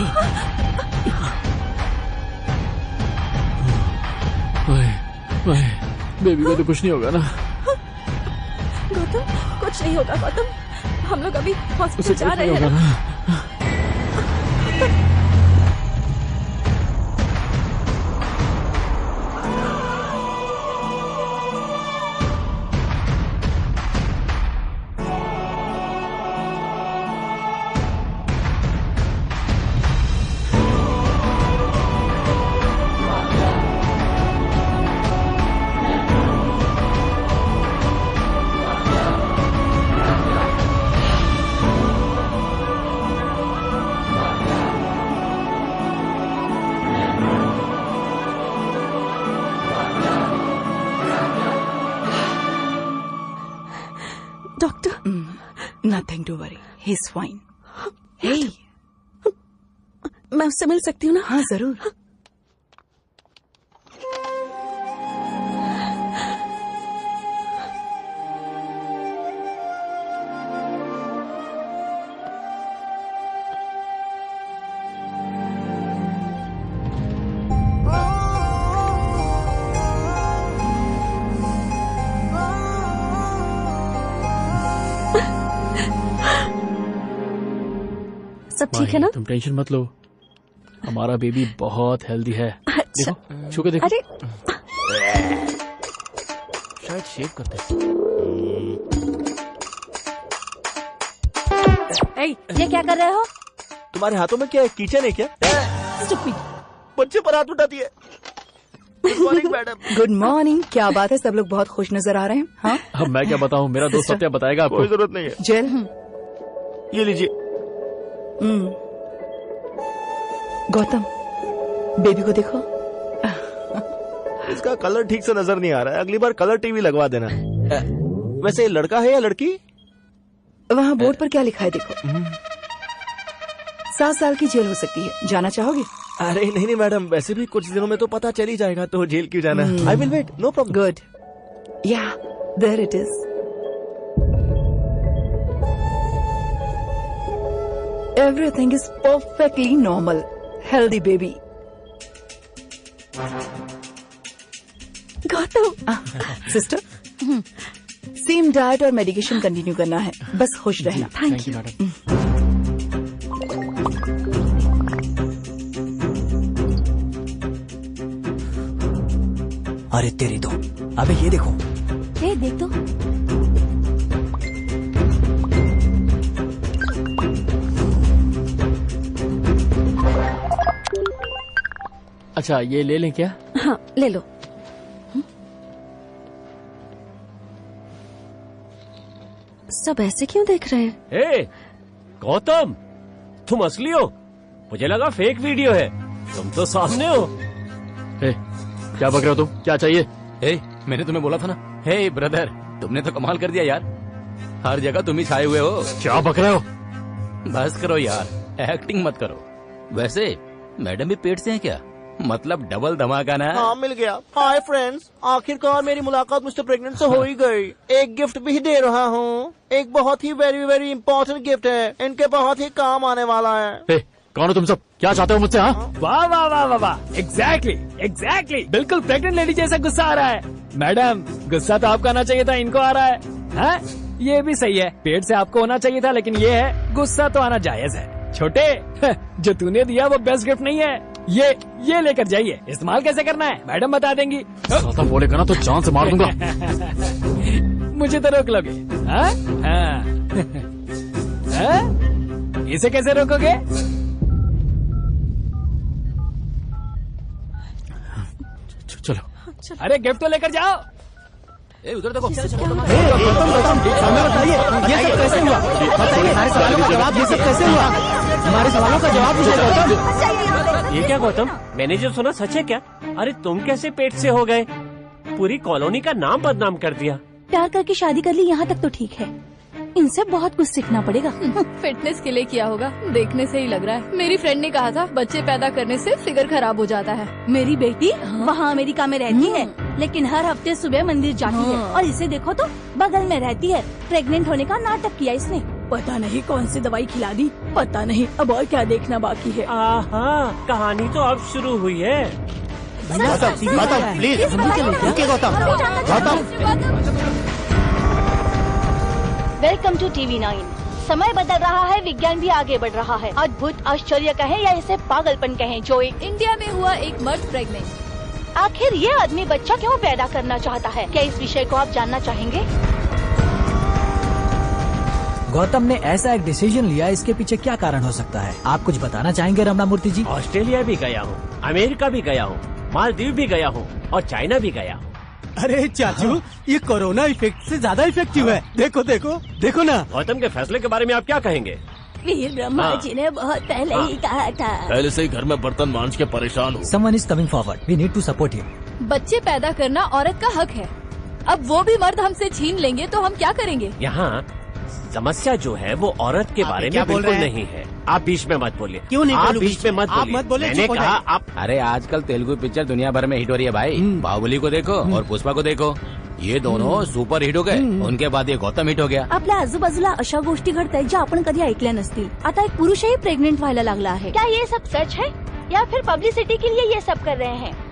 बेबी को तो कुछ नहीं होगा ना? गौतम, कुछ नहीं होगा गौतम। हम लोग अभी हॉस्पिटल जा रहे हैं ना। Nothing to worry, he is fine. Hey, मैं उससे मिल सकती हूँ ना? हाँ जरूर। सब ठीक है ना? तुम टेंशन मत लो, हमारा बेबी बहुत हेल्दी है। अच्छा। देखो, छू के देखो। अरे शायद शेव करते। ये क्या कर रहे हो? तुम्हारे हाथों में क्या है? किचन है क्या? बच्चे पर हाथ उठाती है। Good morning madam. Good morning. क्या बात है, सब लोग बहुत खुश नजर आ रहे हैं। हाँ, अब मैं क्या बताऊँ, मेरा दोस्त सत्या बताएगा आपको। कोई जरूरत नहीं है। जेल ये लीजिए। गौतम, बेबी को देखो। इसका कलर ठीक से नजर नहीं आ रहा है, अगली बार कलर टीवी लगवा देना। वैसे ये लड़का है या लड़की? वहाँ बोर्ड पर क्या लिखा है देखो। 7 साल की जेल हो सकती है, जाना चाहोगे? अरे नहीं मैडम, वैसे भी कुछ दिनों में तो पता चल ही जाएगा, तो जेल क्यों जाना। I will wait, no problem. Good, yeah there it is. Everything is perfectly normal. Healthy baby. Gautam. Sister, same diet और मेडिकेशन कंटिन्यू करना है, बस खुश रहना। Thank you madam. अरे तेरी तो, अबे ये देखो। देख तो। अच्छा, ये ले लें क्या? हाँ, ले लो। सब ऐसे क्यों देख रहे हैं? ए, गौतम, तुम असली हो? मुझे लगा फेक वीडियो है। तुम तो सामने हो। ए, क्या बक रहे हो तुम? क्या चाहिए? ए, मैंने तुम्हें बोला था ना। हे ब्रदर, तुमने तो कमाल कर दिया यार, हर जगह तुम ही छाए हुए हो। क्या बक रहे हो? बस करो यार, एक्टिंग मत करो। वैसे मैडम भी पेट से हैं क्या? मतलब डबल धमाका ना। हाँ, मिल गया। हाय फ्रेंड्स, आखिरकार मेरी मुलाकात मिस्टर प्रेग्नेंट से हो ही गई। एक गिफ्ट भी दे रहा हूँ, एक बहुत ही वेरी वेरी इंपॉर्टेंट गिफ्ट है, इनके बहुत ही काम आने वाला है। ए, कौन हो तुम सब? क्या चाहते हो मुझसे? हाँ, वाह वाह वाह वाह वाह, एग्जैक्टली बिल्कुल प्रेग्नेंट लेडी जैसा गुस्सा आ रहा है। मैडम, गुस्सा तो आपको आना चाहिए था, इनको आ रहा है। हाँ, ये भी सही है, पेट से आपको होना चाहिए था, लेकिन ये है, गुस्सा तो आना जायज है। छोटे, जो तूने दिया वो बेस्ट गिफ्ट नहीं है। ये लेकर जाइए, इस्तेमाल कैसे करना है मैडम बता देंगी। ज्यादा बोलेगा ना तो जान से मार दूंगा। मुझे तो रोक लोगे? हाँ? हाँ? हाँ? इसे कैसे रोकोगे? चलो। अरे गिफ्ट तो लेकर जाओ। ए, उधर देखो। हमें बताइए, ये सब कैसे हुआ? बताइए, हमारे सवालों का जवाब। ये सब कैसे हुआ? हमारे सवालों का जवाब दीजिए गौतम। ये क्या गौतम, मैंने जो सुना सच है क्या? अरे तुम कैसे पेट से हो गए? पूरी कॉलोनी का नाम बदनाम कर दिया। प्यार करके शादी कर ली, यहाँ तक तो ठीक है, इनसे बहुत कुछ सीखना पड़ेगा। फिटनेस के लिए किया होगा, देखने से ही लग रहा है। मेरी फ्रेंड ने कहा था बच्चे पैदा करने से फिगर खराब हो जाता है। मेरी बेटी वहाँ अमेरिका में रहती है, लेकिन हर हफ्ते सुबह मंदिर जाती है, और इसे देखो तो बगल में रहती है। प्रेग्नेंट होने का नाटक किया इसने, पता नहीं कौन सी दवाई खिला दी, पता नहीं अब और क्या देखना बाकी है। आहा, कहानी तो अब शुरू हुई है। गौतम प्लीज रुकिए। Gautam welcome to TV 9। समय बदल रहा है, विज्ञान भी आगे बढ़ रहा है। अद्भुत आश्चर्य कहें या इसे पागलपन कहें, जो इंडिया में हुआ एक मर्द प्रेग्नेंट। आखिर ये आदमी बच्चा क्यों पैदा करना चाहता है? क्या इस विषय को आप जानना चाहेंगे? गौतम ने ऐसा एक डिसीजन लिया, इसके पीछे क्या कारण हो सकता है? आप कुछ बताना चाहेंगे रमना मूर्ति जी? ऑस्ट्रेलिया भी गया हूँ, अमेरिका भी गया हूँ, मालदीव भी गया हूँ और चाइना भी गया हूँ। अरे चाचू, ये कोरोना इफेक्ट से ज्यादा इफेक्टिव है। देखो देखो देखो ना। गौतम के फैसले के बारे में आप क्या कहेंगे? वीर ब्रह्मा जी ने बहुत पहले ही कहा था। पहले से ही घर में बर्तन मांज के परेशान हूँ। Someone is coming forward. We need to support him. बच्चे पैदा करना औरत का हक है। अब वो भी मर्द हमसे छीन लेंगे तो हम क्या करेंगे? यहाँ समस्या जो है वो औरत के बारे में बिल्कुल नहीं है। आप बीच में मत बोलिए। क्यों नहीं आप बोलूं बीच में मत आप बोलिए। मत बोले, मैंने चुप हो कहा जाइए। आप अरे आजकल तेलुगु पिक्चर दुनिया भर में हिट हो रही है भाई। बाहुबली को देखो और पुष्पा को देखो, ये दोनों सुपर हिट हो गए। उनके बाद ये गौतम हिट हो गया। आपल्या आजूबाजूला अशा गोष्टी घडतायत ज्या आपण कधी ऐकल्या नसतील. आता एक पुरुषही प्रेग्नेंट व्हायला लागला आहे. क्या ये सब सच है या फिर पब्लिसिटी के लिए ये सब कर रहे हैं?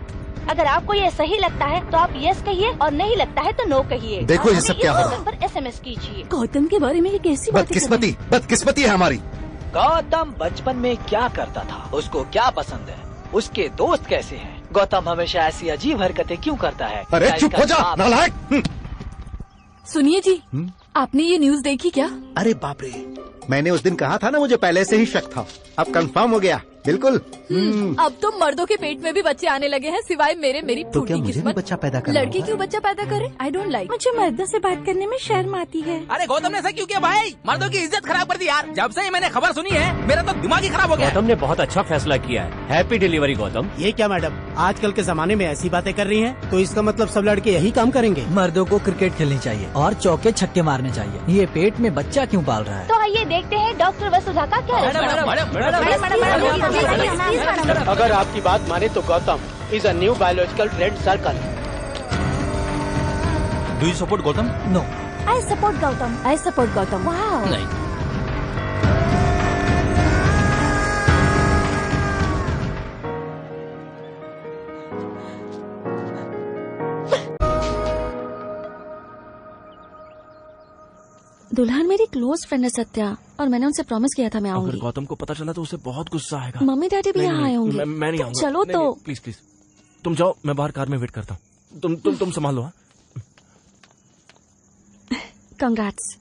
अगर आपको ये सही लगता है तो आप यस कहिए और नहीं लगता है तो नो कहिए। देखो ये सब क्या हो रहा है। पर SMS कीजिए। गौतम के बारे में ये कैसी बातें कर रहे हैं? बदकिस्मती है हमारी। गौतम बचपन में क्या करता था, उसको क्या पसंद है, उसके दोस्त कैसे हैं? गौतम हमेशा ऐसी अजीब हरकतें क्यों करता है? अरे क्या चुप इसका हो जा जवाब- नालायक। सुनिए जी, आपने ये न्यूज देखी क्या? अरे बाप रे, मैंने उस दिन कहा था ना, मुझे पहले से ही शक था। अब कंफर्म हो गया बिल्कुल। अब तो मर्दों के पेट में भी बच्चे आने लगे हैं, सिवाय मेरे। मेरी तो क्या फूटी मुझे भी किस्मत। बच्चा पैदा करना लड़की होगा? क्यों बच्चा पैदा करे? I don't like. मुझे मर्दों से बात करने में शर्म आती है। अरे गौतम ने ऐसा क्यों किया भाई? मर्दों की इज्जत खराब कर दी यार। जब से ही मैंने खबर सुनी है मेरा तो दिमाग ही खराब हो गया। गौतम ने बहुत अच्छा फैसला किया है। Happy delivery Gautam. ये क्या मैडम, आजकल के जमाने में ऐसी बातें कर रही हैं, तो इसका मतलब सब लड़के यही काम करेंगे? मर्दों को क्रिकेट खेलनी चाहिए और चौके छक्के मारने चाहिए। ये पेट में बच्चा क्यों पाल रहा है? तो आइए देखते हैं डॉक्टर वसुधा का क्या अगर आपकी बात माने तो Gautam is a new biological red circle. Do you support Gautam? No. I support Gautam. I support Gautam. वाह. नहीं। दुल्हन मेरी क्लोज फ्रेंड है सत्या, और मैंने उनसे प्रॉमिस किया था मैं अगर आऊंगी। गौतम को पता चला तो उसे बहुत गुस्सा आएगा। मम्मी डैडी भी नहीं, यहाँ नहीं, आए होंगे। मैं नहीं आऊंगा। चलो नहीं, तो। नहीं, प्लीज प्लीज तुम जाओ, मैं बाहर कार में वेट करता हूँ। तुम संभालो। हाँ? कंग्रेट्स।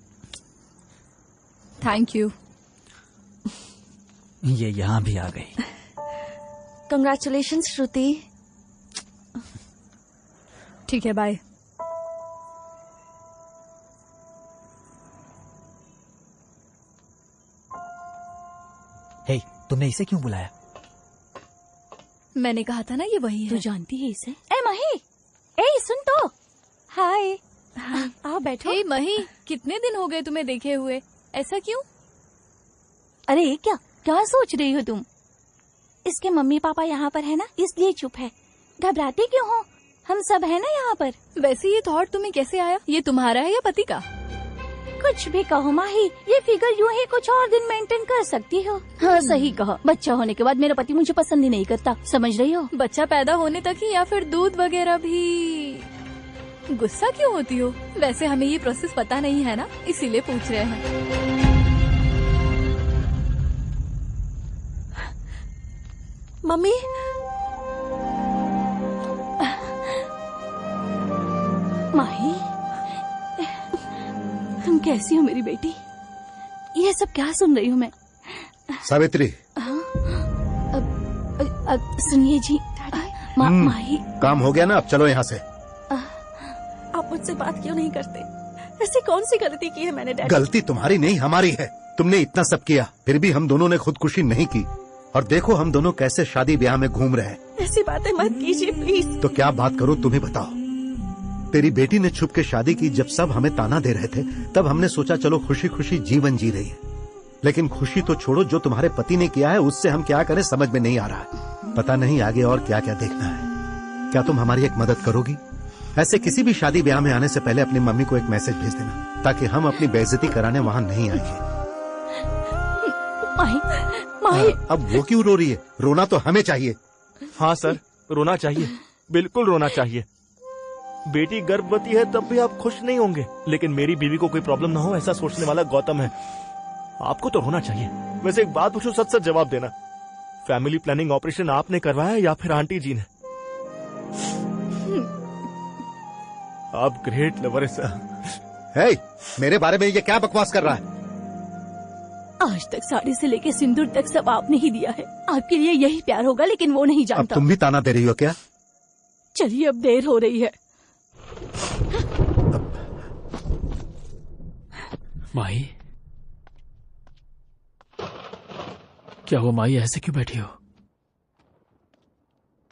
Thank you. ये यहाँ भी आ गई। कंग्रेचुलेशन श्रुति। ठीक है, बाय। हे, तुमने इसे क्यों बुलाया? मैंने कहा था ना ये वही है। तू जानती है इसे? ए मही, ए सुन तो। हाय. आओ बैठो. हे मही, कितने दिन हो गए तुम्हें देखे हुए? ऐसा क्यों? अरे क्या क्या सोच रही हो तुम? इसके मम्मी पापा यहाँ पर है ना, इसलिए चुप है. घबराते क्यों हो? हम सब है ना यहाँ पर. वैसे ये थॉट तुम्हें कैसे आया? ये तुम्हारा है या पति का? कुछ भी कहो माही, ये फिगर यूं ही कुछ और दिन मेंटेन कर सकती हो. हाँ सही कहो. बच्चा होने के बाद मेरा पति मुझे पसंद ही नहीं करता, समझ रही हो? बच्चा पैदा होने तक ही या फिर दूध वगैरह भी? गुस्सा क्यों होती हो? वैसे हमें ये प्रोसेस पता नहीं है ना, इसीलिए पूछ रहे हैं। मम्मी, माही, तुम कैसी हो मेरी बेटी? ये सब क्या सुन रही हूँ मैं? सावित्री, सुनिए जी, माही, काम हो गया ना, अब चलो यहाँ से। आप मुझसे बात क्यों नहीं करते? ऐसी कौन सी गलती की है मैंने डैडी? गलती तुम्हारी नहीं हमारी है। तुमने इतना सब किया, फिर भी हम दोनों ने खुदकुशी नहीं की। और देखो हम दोनों कैसे शादी ब्याह में घूम रहे हैं। ऐसी बातें मत कीजिए प्लीज। तो क्या बात करो, तुम्हें बताओ। तेरी बेटी ने छुप के शादी की, जब सब हमें ताना दे रहे थे तब हमने सोचा चलो खुशी खुशी जीवन जी रही है। लेकिन खुशी तो छोड़ो, जो तुम्हारे पति ने किया है उससे हम क्या करें समझ में नहीं आ रहा है। पता नहीं आगे और क्या क्या देखना है। क्या तुम हमारी एक मदद करोगी? ऐसे किसी भी शादी ब्याह में आने से पहले अपनी मम्मी को एक मैसेज भेज देना, ताकि हम अपनी बेइज्जती कराने वहाँ नहीं आएंगे। माही, अब वो क्यों रो रही है? रोना तो हमें चाहिए। हाँ सर, रोना चाहिए, बिल्कुल रोना चाहिए। बेटी गर्भवती है तब भी आप खुश नहीं होंगे, लेकिन मेरी बीवी को कोई प्रॉब्लम ना हो ऐसा सोचने वाला गौतम है। आपको तो रोना चाहिए। वैसे एक बात पूछूं, सच सच जवाब देना। फैमिली प्लानिंग ऑपरेशन आपने करवाया या फिर आंटी जी ने? आप ग्रेट लवर है सर। हे, मेरे बारे में ये क्या बकवास कर रहा है? आज तक साड़ी से लेके सिंदूर तक सब आपने ही दिया है। आपके लिए यही प्यार होगा, लेकिन वो नहीं अब जानता। तुम भी ताना दे रही हो क्या? चलिए अब देर हो रही है। माही, क्या हुआ माही, ऐसे क्यों बैठी हो?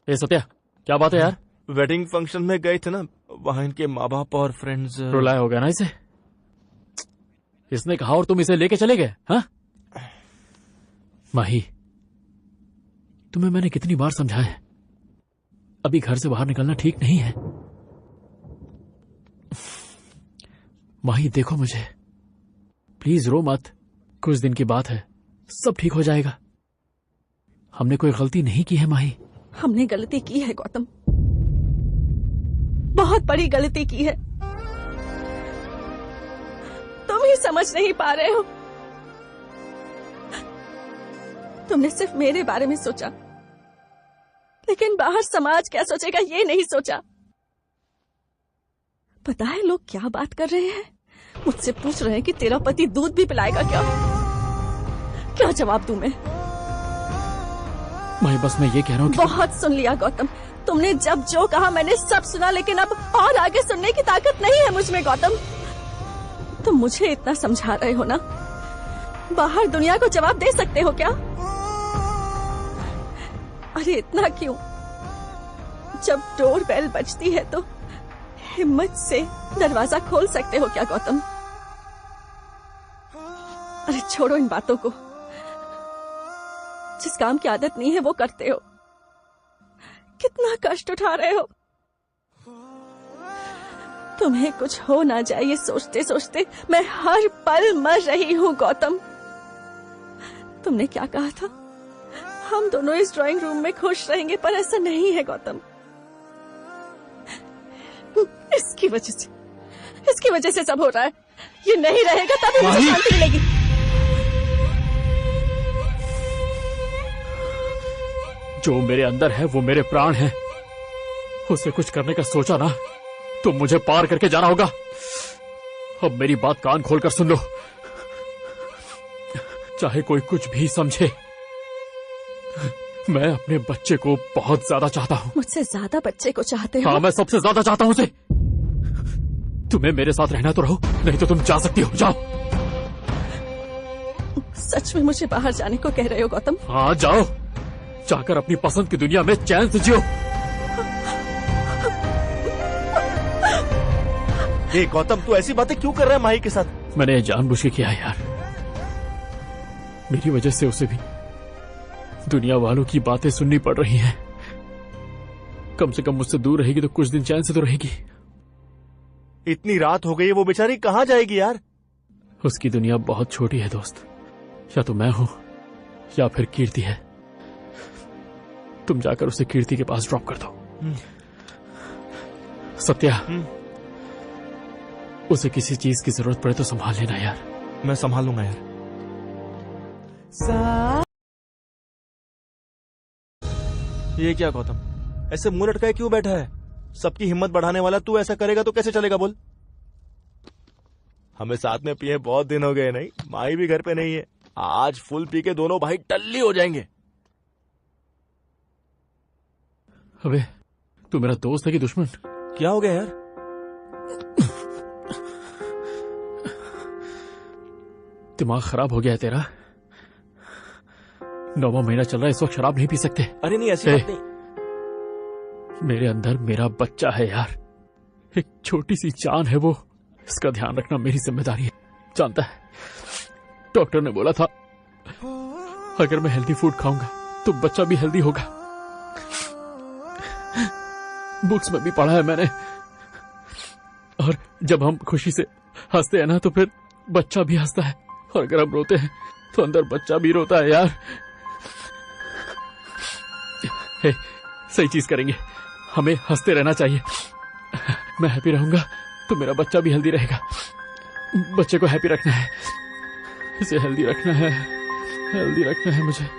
ए सत्या, क्या बात है यार? वेडिंग फंक्शन में गए थे ना, वहाँ इनके माँ बाप और फ्रेंड्स। रुलाया हो गया ना इसे? इसने कहा और तुम इसे लेके चले गए? हाँ माही, तुम्हें मैंने कितनी बार समझाया है, अभी घर से बाहर निकलना ठीक नहीं है। माही देखो मुझे, प्लीज रो मत, कुछ दिन की बात है, सब ठीक हो जाएगा। हमने कोई गलती नहीं की है माही। हमने गलती की है गौतम, बहुत बड़ी गलती की है। तुम ही समझ नहीं पा रहे हो। तुमने सिर्फ मेरे बारे में सोचा, लेकिन बाहर समाज क्या सोचेगा ये नहीं सोचा। पता है लोग क्या बात कर रहे हैं? मुझसे पूछ रहे हैं कि तेरा पति दूध भी पिलाएगा क्या? क्या जवाब दूं मैं? बस मैं ये कह रहा हूँ कि... बहुत सुन लिया गौतम, तुमने जब जो कहा मैंने सब सुना, लेकिन अब और आगे सुनने की ताकत नहीं है मुझ में गौतम। तुम मुझे इतना समझा रहे हो ना, बाहर दुनिया को जवाब दे सकते हो क्या? अरे इतना क्यों? जब डोर बेल बजती है तो हिम्मत से दरवाजा खोल सकते हो क्या गौतम? अरे छोड़ो इन बातों को, जिस काम की आदत नहीं है वो करते हो। कितना कष्ट उठा रहे हो। तुम्हें कुछ हो ना जाए ये सोचते सोचते मैं हर पल मर रही हूँ गौतम। तुमने क्या कहा था? हम दोनों इस ड्राइंग रूम में खुश रहेंगे, पर ऐसा नहीं है गौतम। इसकी वजह से सब हो रहा है। ये नहीं रहेगा तभी मुझे शांति मिलेगी। जो मेरे अंदर है वो मेरे प्राण है, उसे कुछ करने का सोचा ना तो मुझे पार करके जाना होगा। अब मेरी बात कान खोलकर सुन लो, चाहे कोई कुछ भी समझे, मैं अपने बच्चे को बहुत ज्यादा चाहता हूँ। मुझसे ज्यादा बच्चे को चाहते हो? हाँ, मैं सबसे ज्यादा चाहता हूँ उसे। तुम्हें मेरे साथ रहना तो रहो, नहीं तो तुम जा सकती हो, जाओ। सच में मुझे बाहर जाने को कह रहे हो गौतम? हाँ जाओ, जाकर अपनी पसंद की दुनिया में चैन से जियो। ए गौतम, तू ऐसी बातें क्यों कर रहा है माही के साथ? मैंने जानबूझ के किया है यार, मेरी वजह से उसे भी दुनिया वालों की बातें सुननी पड़ रही हैं। कम से कम मुझसे दूर रहेगी तो कुछ दिन चैन से तो रहेगी। इतनी रात हो गई है, वो बेचारी कहाँ जाएगी यार? उसकी दुनिया बहुत छोटी है दोस्त, या तो मैं हूं या फिर कीर्ति है। तुम जाकर उसे कीर्ति के पास ड्रॉप कर दो। सत्या, उसे किसी चीज की जरूरत पड़े तो संभाल लेना यार। मैं संभाल लूंगा यार। ये क्या गौतम, ऐसे मुंह लटकाए क्यों बैठा है? सबकी हिम्मत बढ़ाने वाला तू ऐसा करेगा तो कैसे चलेगा बोल? हमें साथ में पिए बहुत दिन हो गए, नहीं माही भी घर पे नहीं है। आज फुल पी के दोनों भाई टल्ली हो जाएंगे। अबे तू मेरा दोस्त है कि दुश्मन? क्या हो गया यार? दिमाग खराब हो गया है तेरा? 9वां महीना चल रहा है, इस वक्त शराब नहीं पी सकते। अरे नहीं, ऐसी बात नहीं। मेरे अंदर मेरा बच्चा है यार, एक छोटी सी जान है वो, इसका ध्यान रखना मेरी जिम्मेदारी है। जानता है, डॉक्टर ने बोला था अगर मैं हेल्दी फूड खाऊंगा तो बच्चा भी हेल्दी होगा। बुक्स में भी पढ़ा है मैंने। और जब हम खुशी से हंसते हैं ना तो फिर बच्चा भी हंसता है, और अगर हम रोते हैं तो अंदर बच्चा भी रोता है यार। हे, सही चीज करेंगे, हमें हंसते रहना चाहिए। मैं हैप्पी रहूंगा तो मेरा बच्चा भी हेल्दी रहेगा। बच्चे को हैप्पी रखना है, इसे हेल्दी रखना है, हेल्दी रखना है मुझे।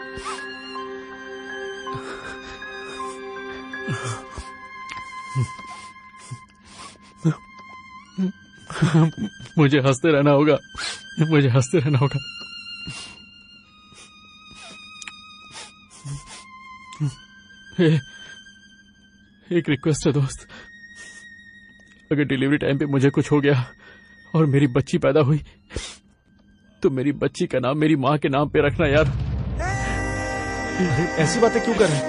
मुझे हंसते रहना होगा, मुझे हंसते रहना होगा। एक रिक्वेस्ट है दोस्त, अगर डिलीवरी टाइम पे मुझे कुछ हो गया और मेरी बच्ची पैदा हुई तो मेरी बच्ची का नाम मेरी माँ के नाम पे रखना यार। ऐसी बातें क्यों कर रहे हैं?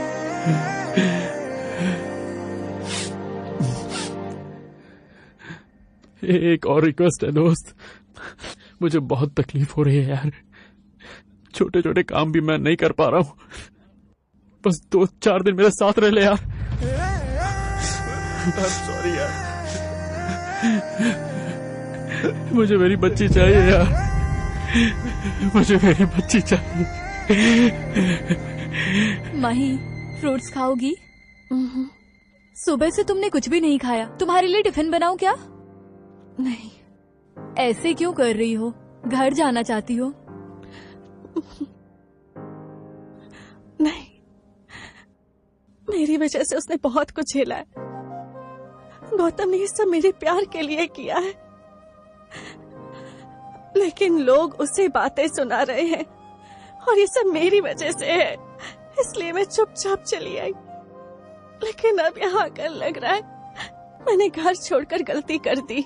एक और रिक्वेस्ट है दोस्त, मुझे बहुत तकलीफ हो रही है यार। छोटे छोटे काम भी मैं नहीं कर पा रहा हूँ। बस 2-4 दिन मेरे साथ रह ले यार। सॉरी यार। मुझे मेरी बच्ची चाहिए यार। मुझे मेरी बच्ची चाहिए। माही, फ्रूट्स खाओगी? सुबह से तुमने कुछ भी नहीं खाया। तुम्हारे लिए टिफिन बनाऊं क्या? नहीं। ऐसे क्यों कर रही हो? घर जाना चाहती हो? नहीं, मेरी वजह से उसने बहुत कुछ झेला है। गौतम ने ये सब मेरे प्यार के लिए किया है, लेकिन लोग उसे बातें सुना रहे हैं और ये सब मेरी वजह से है, इसलिए मैं चुपचाप चली आई। लेकिन अब यहाँ आकर लग रहा है मैंने घर छोड़कर गलती कर दी।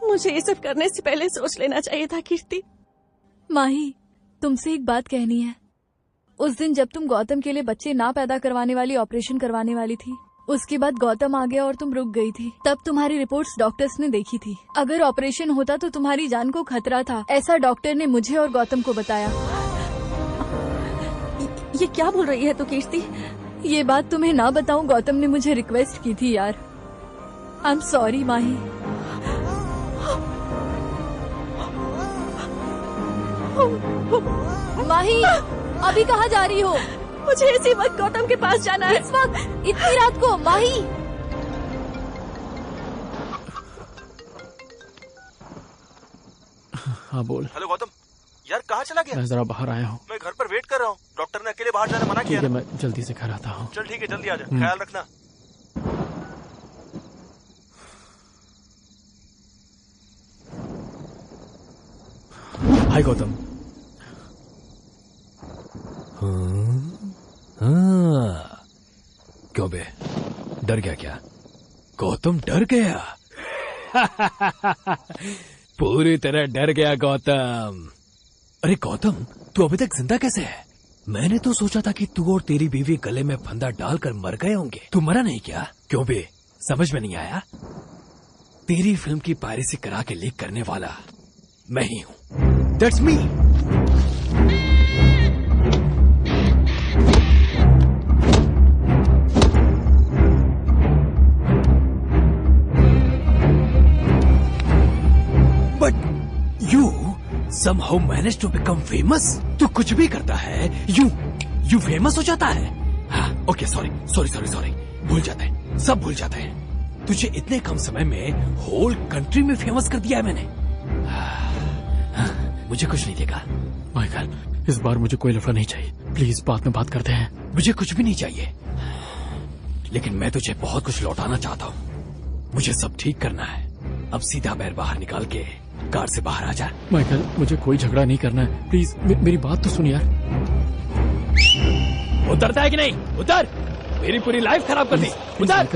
मुझे ये सब करने से पहले सोच लेना चाहिए था कीर्ति। माही, तुमसे एक बात कहनी है। उस दिन जब तुम गौतम के लिए बच्चे ना पैदा करवाने वाली ऑपरेशन करवाने वाली थी, उसके बाद गौतम आ गया और तुम रुक गई थी। तब तुम्हारी रिपोर्ट्स डॉक्टर्स ने देखी थी। अगर ऑपरेशन होता तो तुम्हारी जान को खतरा था, ऐसा डॉक्टर ने मुझे और गौतम को बताया। ये क्या बोल रही है तू कीर्ति? ये बात तुम्हें ना बताऊं, गौतम ने मुझे रिक्वेस्ट की थी यार। आई एम सॉरी माही। माही, अभी कहाँ जा रही हो? मुझे इसी वक्त गौतम के पास जाना है। इस वक्त? इतनी रात को? माही, हाँ बोल। हेलो गौतम, यार कहाँ चला गया? मैं जरा बाहर आया हूँ। मैं घर पर वेट कर रहा हूँ। डॉक्टर ने अकेले बाहर जाने मना किया। ठीक है, मैं जल्दी से घर आता हूँ। चल ठीक है, जल्दी आ जा। ख्याल रखना। हाय गौतम। क्यों बे, डर गया क्या? गौतम डर गया? पूरी तरह डर गया गौतम। अरे गौतम, तू अभी तक जिंदा कैसे है? मैंने तो सोचा था कि तू और तेरी बीवी गले में फंदा डालकर मर गए होंगे। तू मरा नहीं क्या? क्यों बे, समझ में नहीं आया? तेरी फिल्म की पायरेसी करा के लीक करने वाला मैं ही हूँ। That's me. But you somehow managed to become famous? तू कुछ भी करता है, यू फेमस हो जाता है। हाँ, ओके, सॉरी, भूल जाते हैं, सब भूल जाते हैं। तुझे इतने कम समय में होल कंट्री में फेमस कर दिया है मैंने। मुझे कुछ नहीं देगा। माइकल, इस बार मुझे कोई लफड़ा नहीं चाहिए। प्लीज बाद में बात करते हैं। मुझे कुछ भी नहीं चाहिए, लेकिन मैं तुझे बहुत कुछ लौटाना चाहता हूँ। मुझे सब ठीक करना है। अब सीधा पैर बाहर निकाल के कार से बाहर आ जा। माइकल, मुझे कोई झगड़ा नहीं करना है। प्लीज मेरी बात तो सुन यार। उतरता है कि नहीं? उतर, मेरी पूरी लाइफ खराब कर दी। उतर।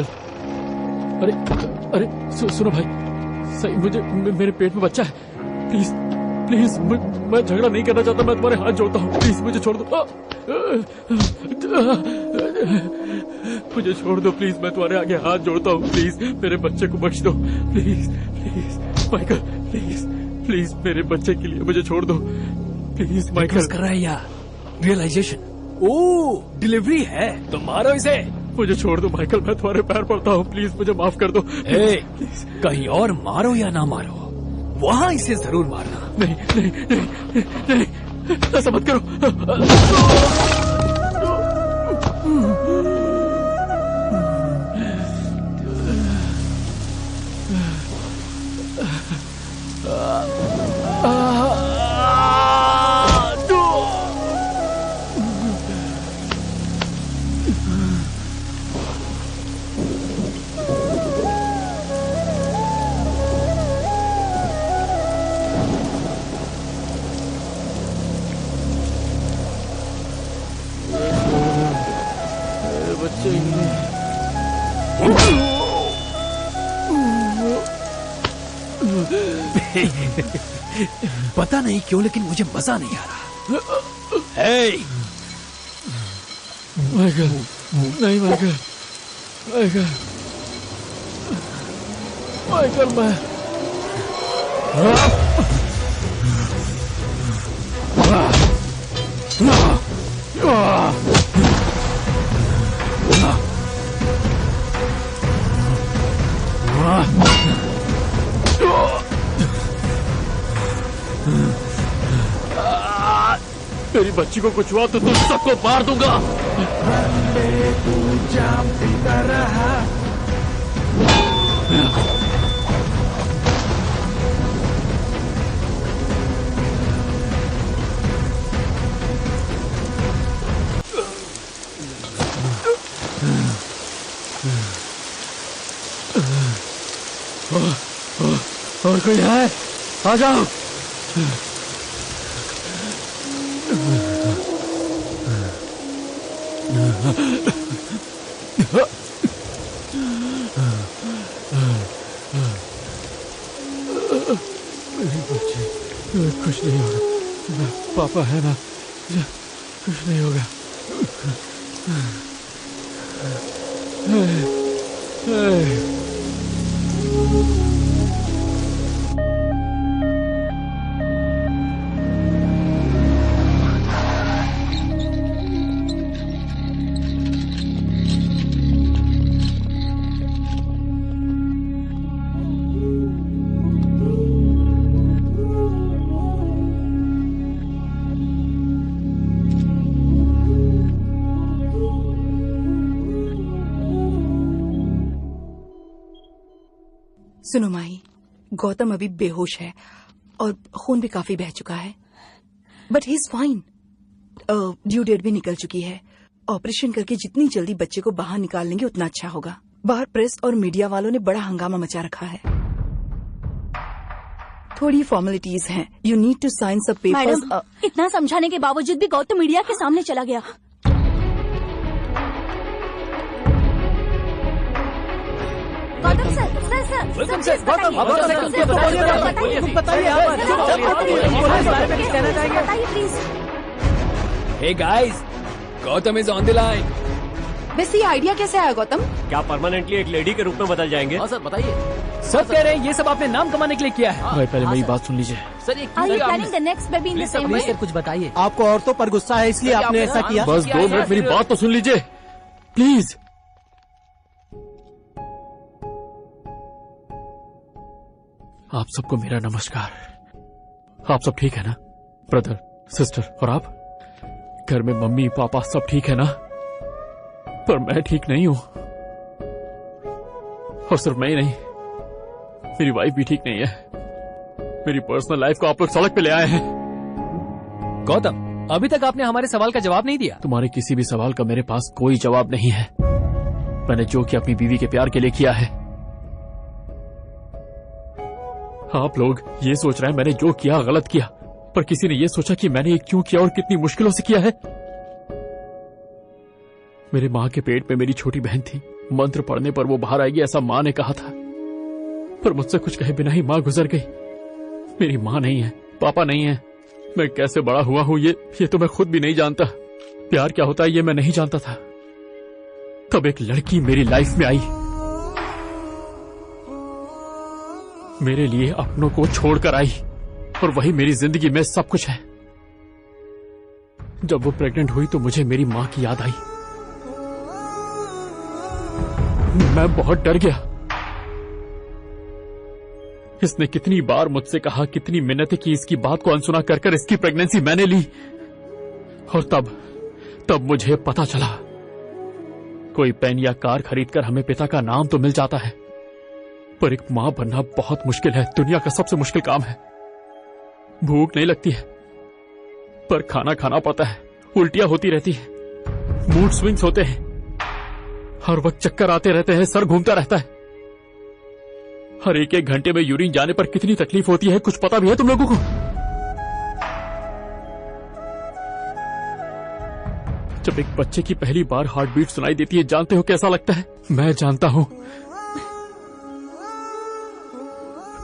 अरे सुनो भाई, सही मुझे मेरे पेट में बच्चा है। प्लीज मैं झगड़ा नहीं करना चाहता। मैं तुम्हारे हाथ जोड़ता हूँ, प्लीज मुझे छोड़ दो। मुझे छोड़ दो प्लीज, मैं तुम्हारे आगे हाथ जोड़ता हूँ। प्लीज मेरे बच्चे को बख्श दो। प्लीज माइकल, प्लीज मेरे बच्चे के लिए मुझे छोड़ दो। Please Michael. कर रहा है यार, रियलाइजेशन। ओ, डिलीवरी है तो मारो इसे। मुझे छोड़ दो माइकल, मैं तुम्हारे पैर पड़ता हूँ। प्लीज मुझे माफ कर दो। कहीं और मारो या ना मारो, वहाँ इसे जरूर मारना। नहीं, ऐसा मत करो। पता नहीं क्यों, लेकिन मुझे मजा नहीं आ रहा। हे माइकल, नहीं माइकल, मैं मेरी बच्ची को कुछ हुआ तो तुम सबको मार दूंगा। और कोई है? आ जाओ। मेरी बच्ची, कुछ नहीं होगा, पापा है ना, कुछ नहीं होगा। सुनो माही, गौतम अभी बेहोश है और खून भी काफी बह चुका है, but he is fine. Due date भी निकल चुकी है। ऑपरेशन करके जितनी जल्दी बच्चे को बाहर निकाल लेंगे उतना अच्छा होगा। बाहर प्रेस और मीडिया वालों ने बड़ा हंगामा मचा रखा है। थोड़ी फॉर्मेलिटीज हैं। यू नीड टू साइन सब पेपर्स। मैडम, इतना समझाने के बावजूद भी गौतम मीडिया के सामने चला गया। Gautam sir, welcome sir, Gautam, बताइए please. Hey guys, Gautam is on the line. वैसे ये आइडिया कैसे आया गौतम? क्या परमानेंटली एक लेडी के रूप में बदल जाएंगे? हाँ सर, बताइए। सब कह रहे हैं ये सब आपने नाम कमाने के लिए किया है। भाई पहले मेरी बात सुन लीजिए। सर, ये Are you planning the next baby in the same way? कुछ बताइए। आपको औरतों पर गुस्सा है इसलिए आपने ऐसा किया? बस 2 मिनट मेरी बात तो सुन लीजिए प्लीज। आप सबको मेरा नमस्कार। आप सब ठीक है ना? ब्रदर, सिस्टर और आप? घर में मम्मी पापा सब ठीक है ना? पर मैं ठीक नहीं हूं। और सिर्फ मैं ही नहीं, मेरी वाइफ भी ठीक नहीं है। मेरी पर्सनल लाइफ को आप लोग सड़क पे ले आए हैं। गौतम, अभी तक आपने हमारे सवाल का जवाब नहीं दिया। तुम्हारे किसी भी सवाल का मेरे पास कोई जवाब नहीं है। मैंने जो किया अपनी बीवी के प्यार के लिए किया है। आप लोग ये सोच रहे हैं मैंने जो किया गलत किया, पर किसी ने ये सोचा कि मैंने ये क्यों किया और कितनी मुश्किलों से किया है। मेरे माँ के पेट में मेरी छोटी बहन थी। मंत्र पढ़ने पर वो बाहर आएगी ऐसा माँ ने कहा था, पर मुझसे कुछ कहे बिना ही माँ गुजर गई। मेरी माँ नहीं है, पापा नहीं है। मैं कैसे बड़ा हुआ हूँ ये तो मैं खुद भी नहीं जानता। प्यार क्या होता है ये मैं नहीं जानता था। तब एक लड़की मेरी लाइफ में आई, मेरे लिए अपनों को छोड़कर आई, और वही मेरी जिंदगी में सब कुछ है। जब वो प्रेग्नेंट हुई तो मुझे मेरी माँ की याद आई। मैं बहुत डर गया। इसने कितनी बार मुझसे कहा, कितनी मिन्नतें की, इसकी बात को अनसुना कर कर इसकी प्रेगनेंसी मैंने ली। और तब मुझे पता चला, कोई पेन या कार खरीदकर हमें पिता का नाम तो मिल जाता है, पर एक मां बनना बहुत मुश्किल है। दुनिया का सबसे मुश्किल काम है। भूख नहीं लगती है, पर खाना खाना पड़ता है। उल्टियां होती रहती है, मूड स्विंग्स होते हैं, हर वक्त चक्कर आते रहते हैं, सर घूमता रहता है। हर एक घंटे में यूरिन जाने पर कितनी तकलीफ होती है, कुछ पता भी है तुम लोगों को? जब एक बच्चे की पहली बार हार्ट बीट सुनाई देती है, जानते हो कैसा लगता है? मैं जानता हूं।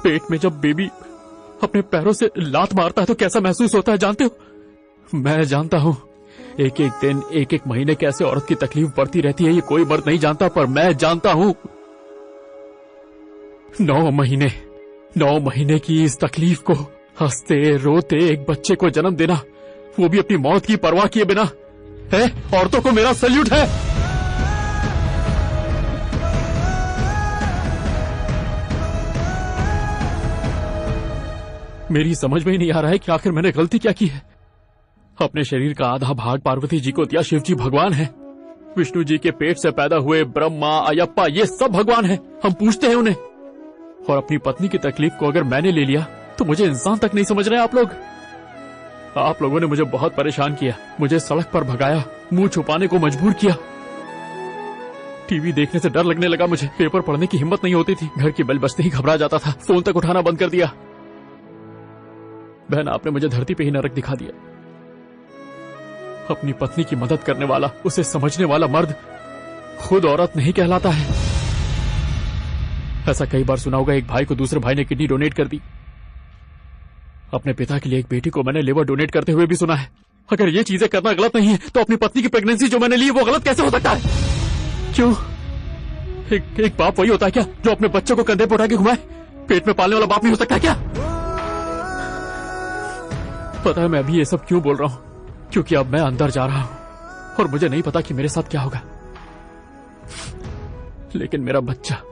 पेट में जब बेबी अपने पैरों से लात मारता है तो कैसा महसूस होता है, जानते हो? मैं जानता हूं। एक एक दिन, एक एक महीने कैसे औरत की तकलीफ बढ़ती रहती है, ये कोई मर्द नहीं जानता, पर मैं जानता हूं। 9 महीने की इस तकलीफ को, हंसते रोते एक बच्चे को जन्म देना, वो भी अपनी मौत की परवाह किए बिना। है, औरतों को मेरा सल्यूट है। मेरी समझ में ही नहीं आ रहा है कि आखिर मैंने गलती क्या की है। अपने शरीर का आधा भाग पार्वती जी को दिया। शिव जी भगवान है, विष्णु जी के पेट से पैदा हुए ब्रह्मा, अयप्पा, ये सब भगवान है। हम पूछते हैं उन्हें। और अपनी पत्नी की तकलीफ को अगर मैंने ले लिया तो मुझे इंसान तक नहीं समझ रहे आप लोग। आप लोगों ने मुझे बहुत परेशान किया, मुझे सड़क पर भगाया, मुंह छुपाने को मजबूर किया। टीवी देखने से डर लगने लगा मुझे, पेपर पढ़ने की हिम्मत नहीं होती थी, घर की बेल बजते ही घबरा जाता था, फोन तक उठाना बंद कर दिया। बहन, आपने मुझे धरती पे ही नरक दिखा दिया। अपनी पत्नी की मदद करने वाला, उसे समझने वाला मर्द खुद औरत नहीं कहलाता है। ऐसा कई बार सुना होगा, एक भाई को दूसरे भाई ने किडनी डोनेट कर दी। अपने पिता के लिए एक बेटी को मैंने लिवर डोनेट करते हुए भी सुना है। अगर ये चीजें करना गलत नहीं है तो अपनी पत्नी की प्रेगनेंसी जो मैंने ली वो गलत कैसे हो सकता है? क्यों? एक बाप वही होता है क्या जो अपने बच्चों को कंधे पर उठा के घुमाए? पेट में पालने वाला बाप नहीं हो सकता क्या? पता है मैं अभी ये सब क्यों बोल रहा हूं? क्योंकि अब मैं अंदर जा रहा हूं और मुझे नहीं पता कि मेरे साथ क्या होगा, लेकिन मेरा बच्चा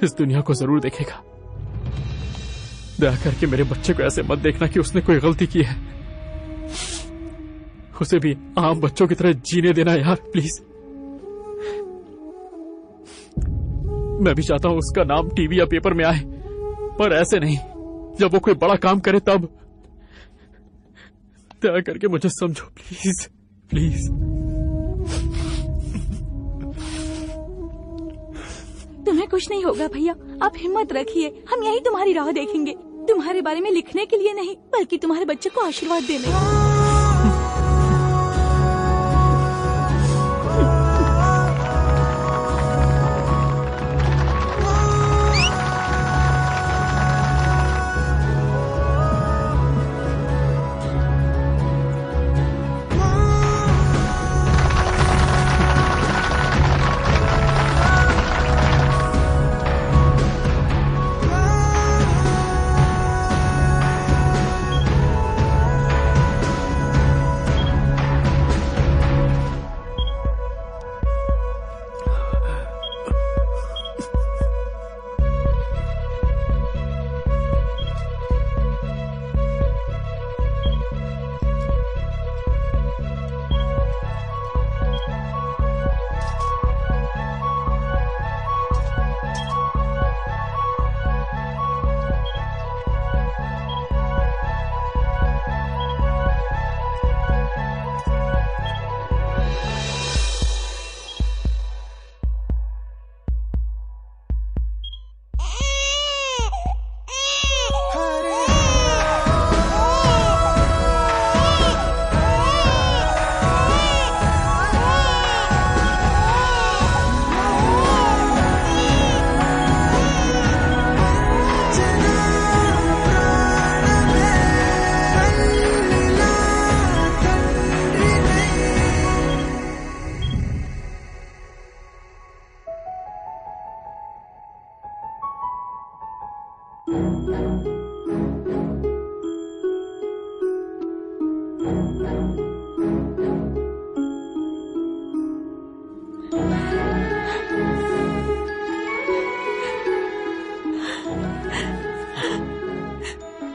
इस दुनिया को जरूर देखेगा। दया करके मेरे बच्चे को ऐसे मत देखना कि उसने कोई गलती की है। उसे भी आम बच्चों की तरह जीने देना यार, प्लीज। मैं भी चाहता हूं उसका नाम टीवी या पेपर में आए, पर ऐसे नहीं। जब वो कोई बड़ा काम करे तब। दया करके मुझे समझो प्लीज, प्लीज। तुम्हें कुछ नहीं होगा भैया, आप हिम्मत रखिए। हम यही तुम्हारी राह देखेंगे, तुम्हारे बारे में लिखने के लिए नहीं, बल्कि तुम्हारे बच्चे को आशीर्वाद देने।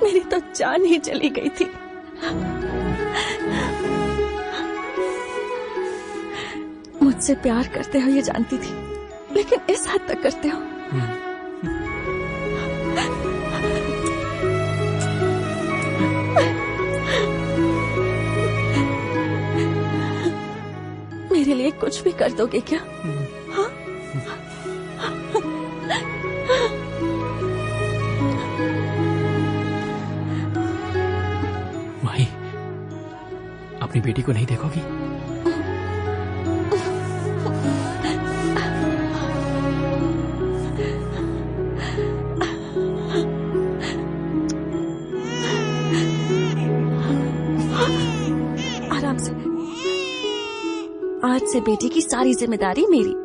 मेरी तो जान ही चली गई थी। मुझसे प्यार करते हो ये जानती थी, लेकिन इस हद तक करते हो। मेरे लिए कुछ भी कर दोगे क्या? हाँ? माही, अपनी बेटी को नहीं देखोगी? आराम से। आज से बेटी की सारी जिम्मेदारी मेरी।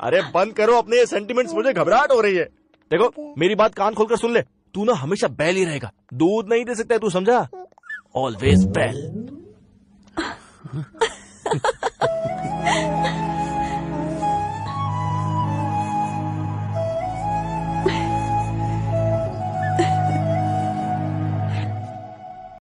अरे बंद करो अपने ये सेंटिमेंट्स, मुझे घबराहट हो रही है। देखो मेरी बात कान खोलकर सुन ले, तू ना हमेशा बैल ही रहेगा, दूध नहीं दे सकता है, तू समझा? ऑलवेज बैल।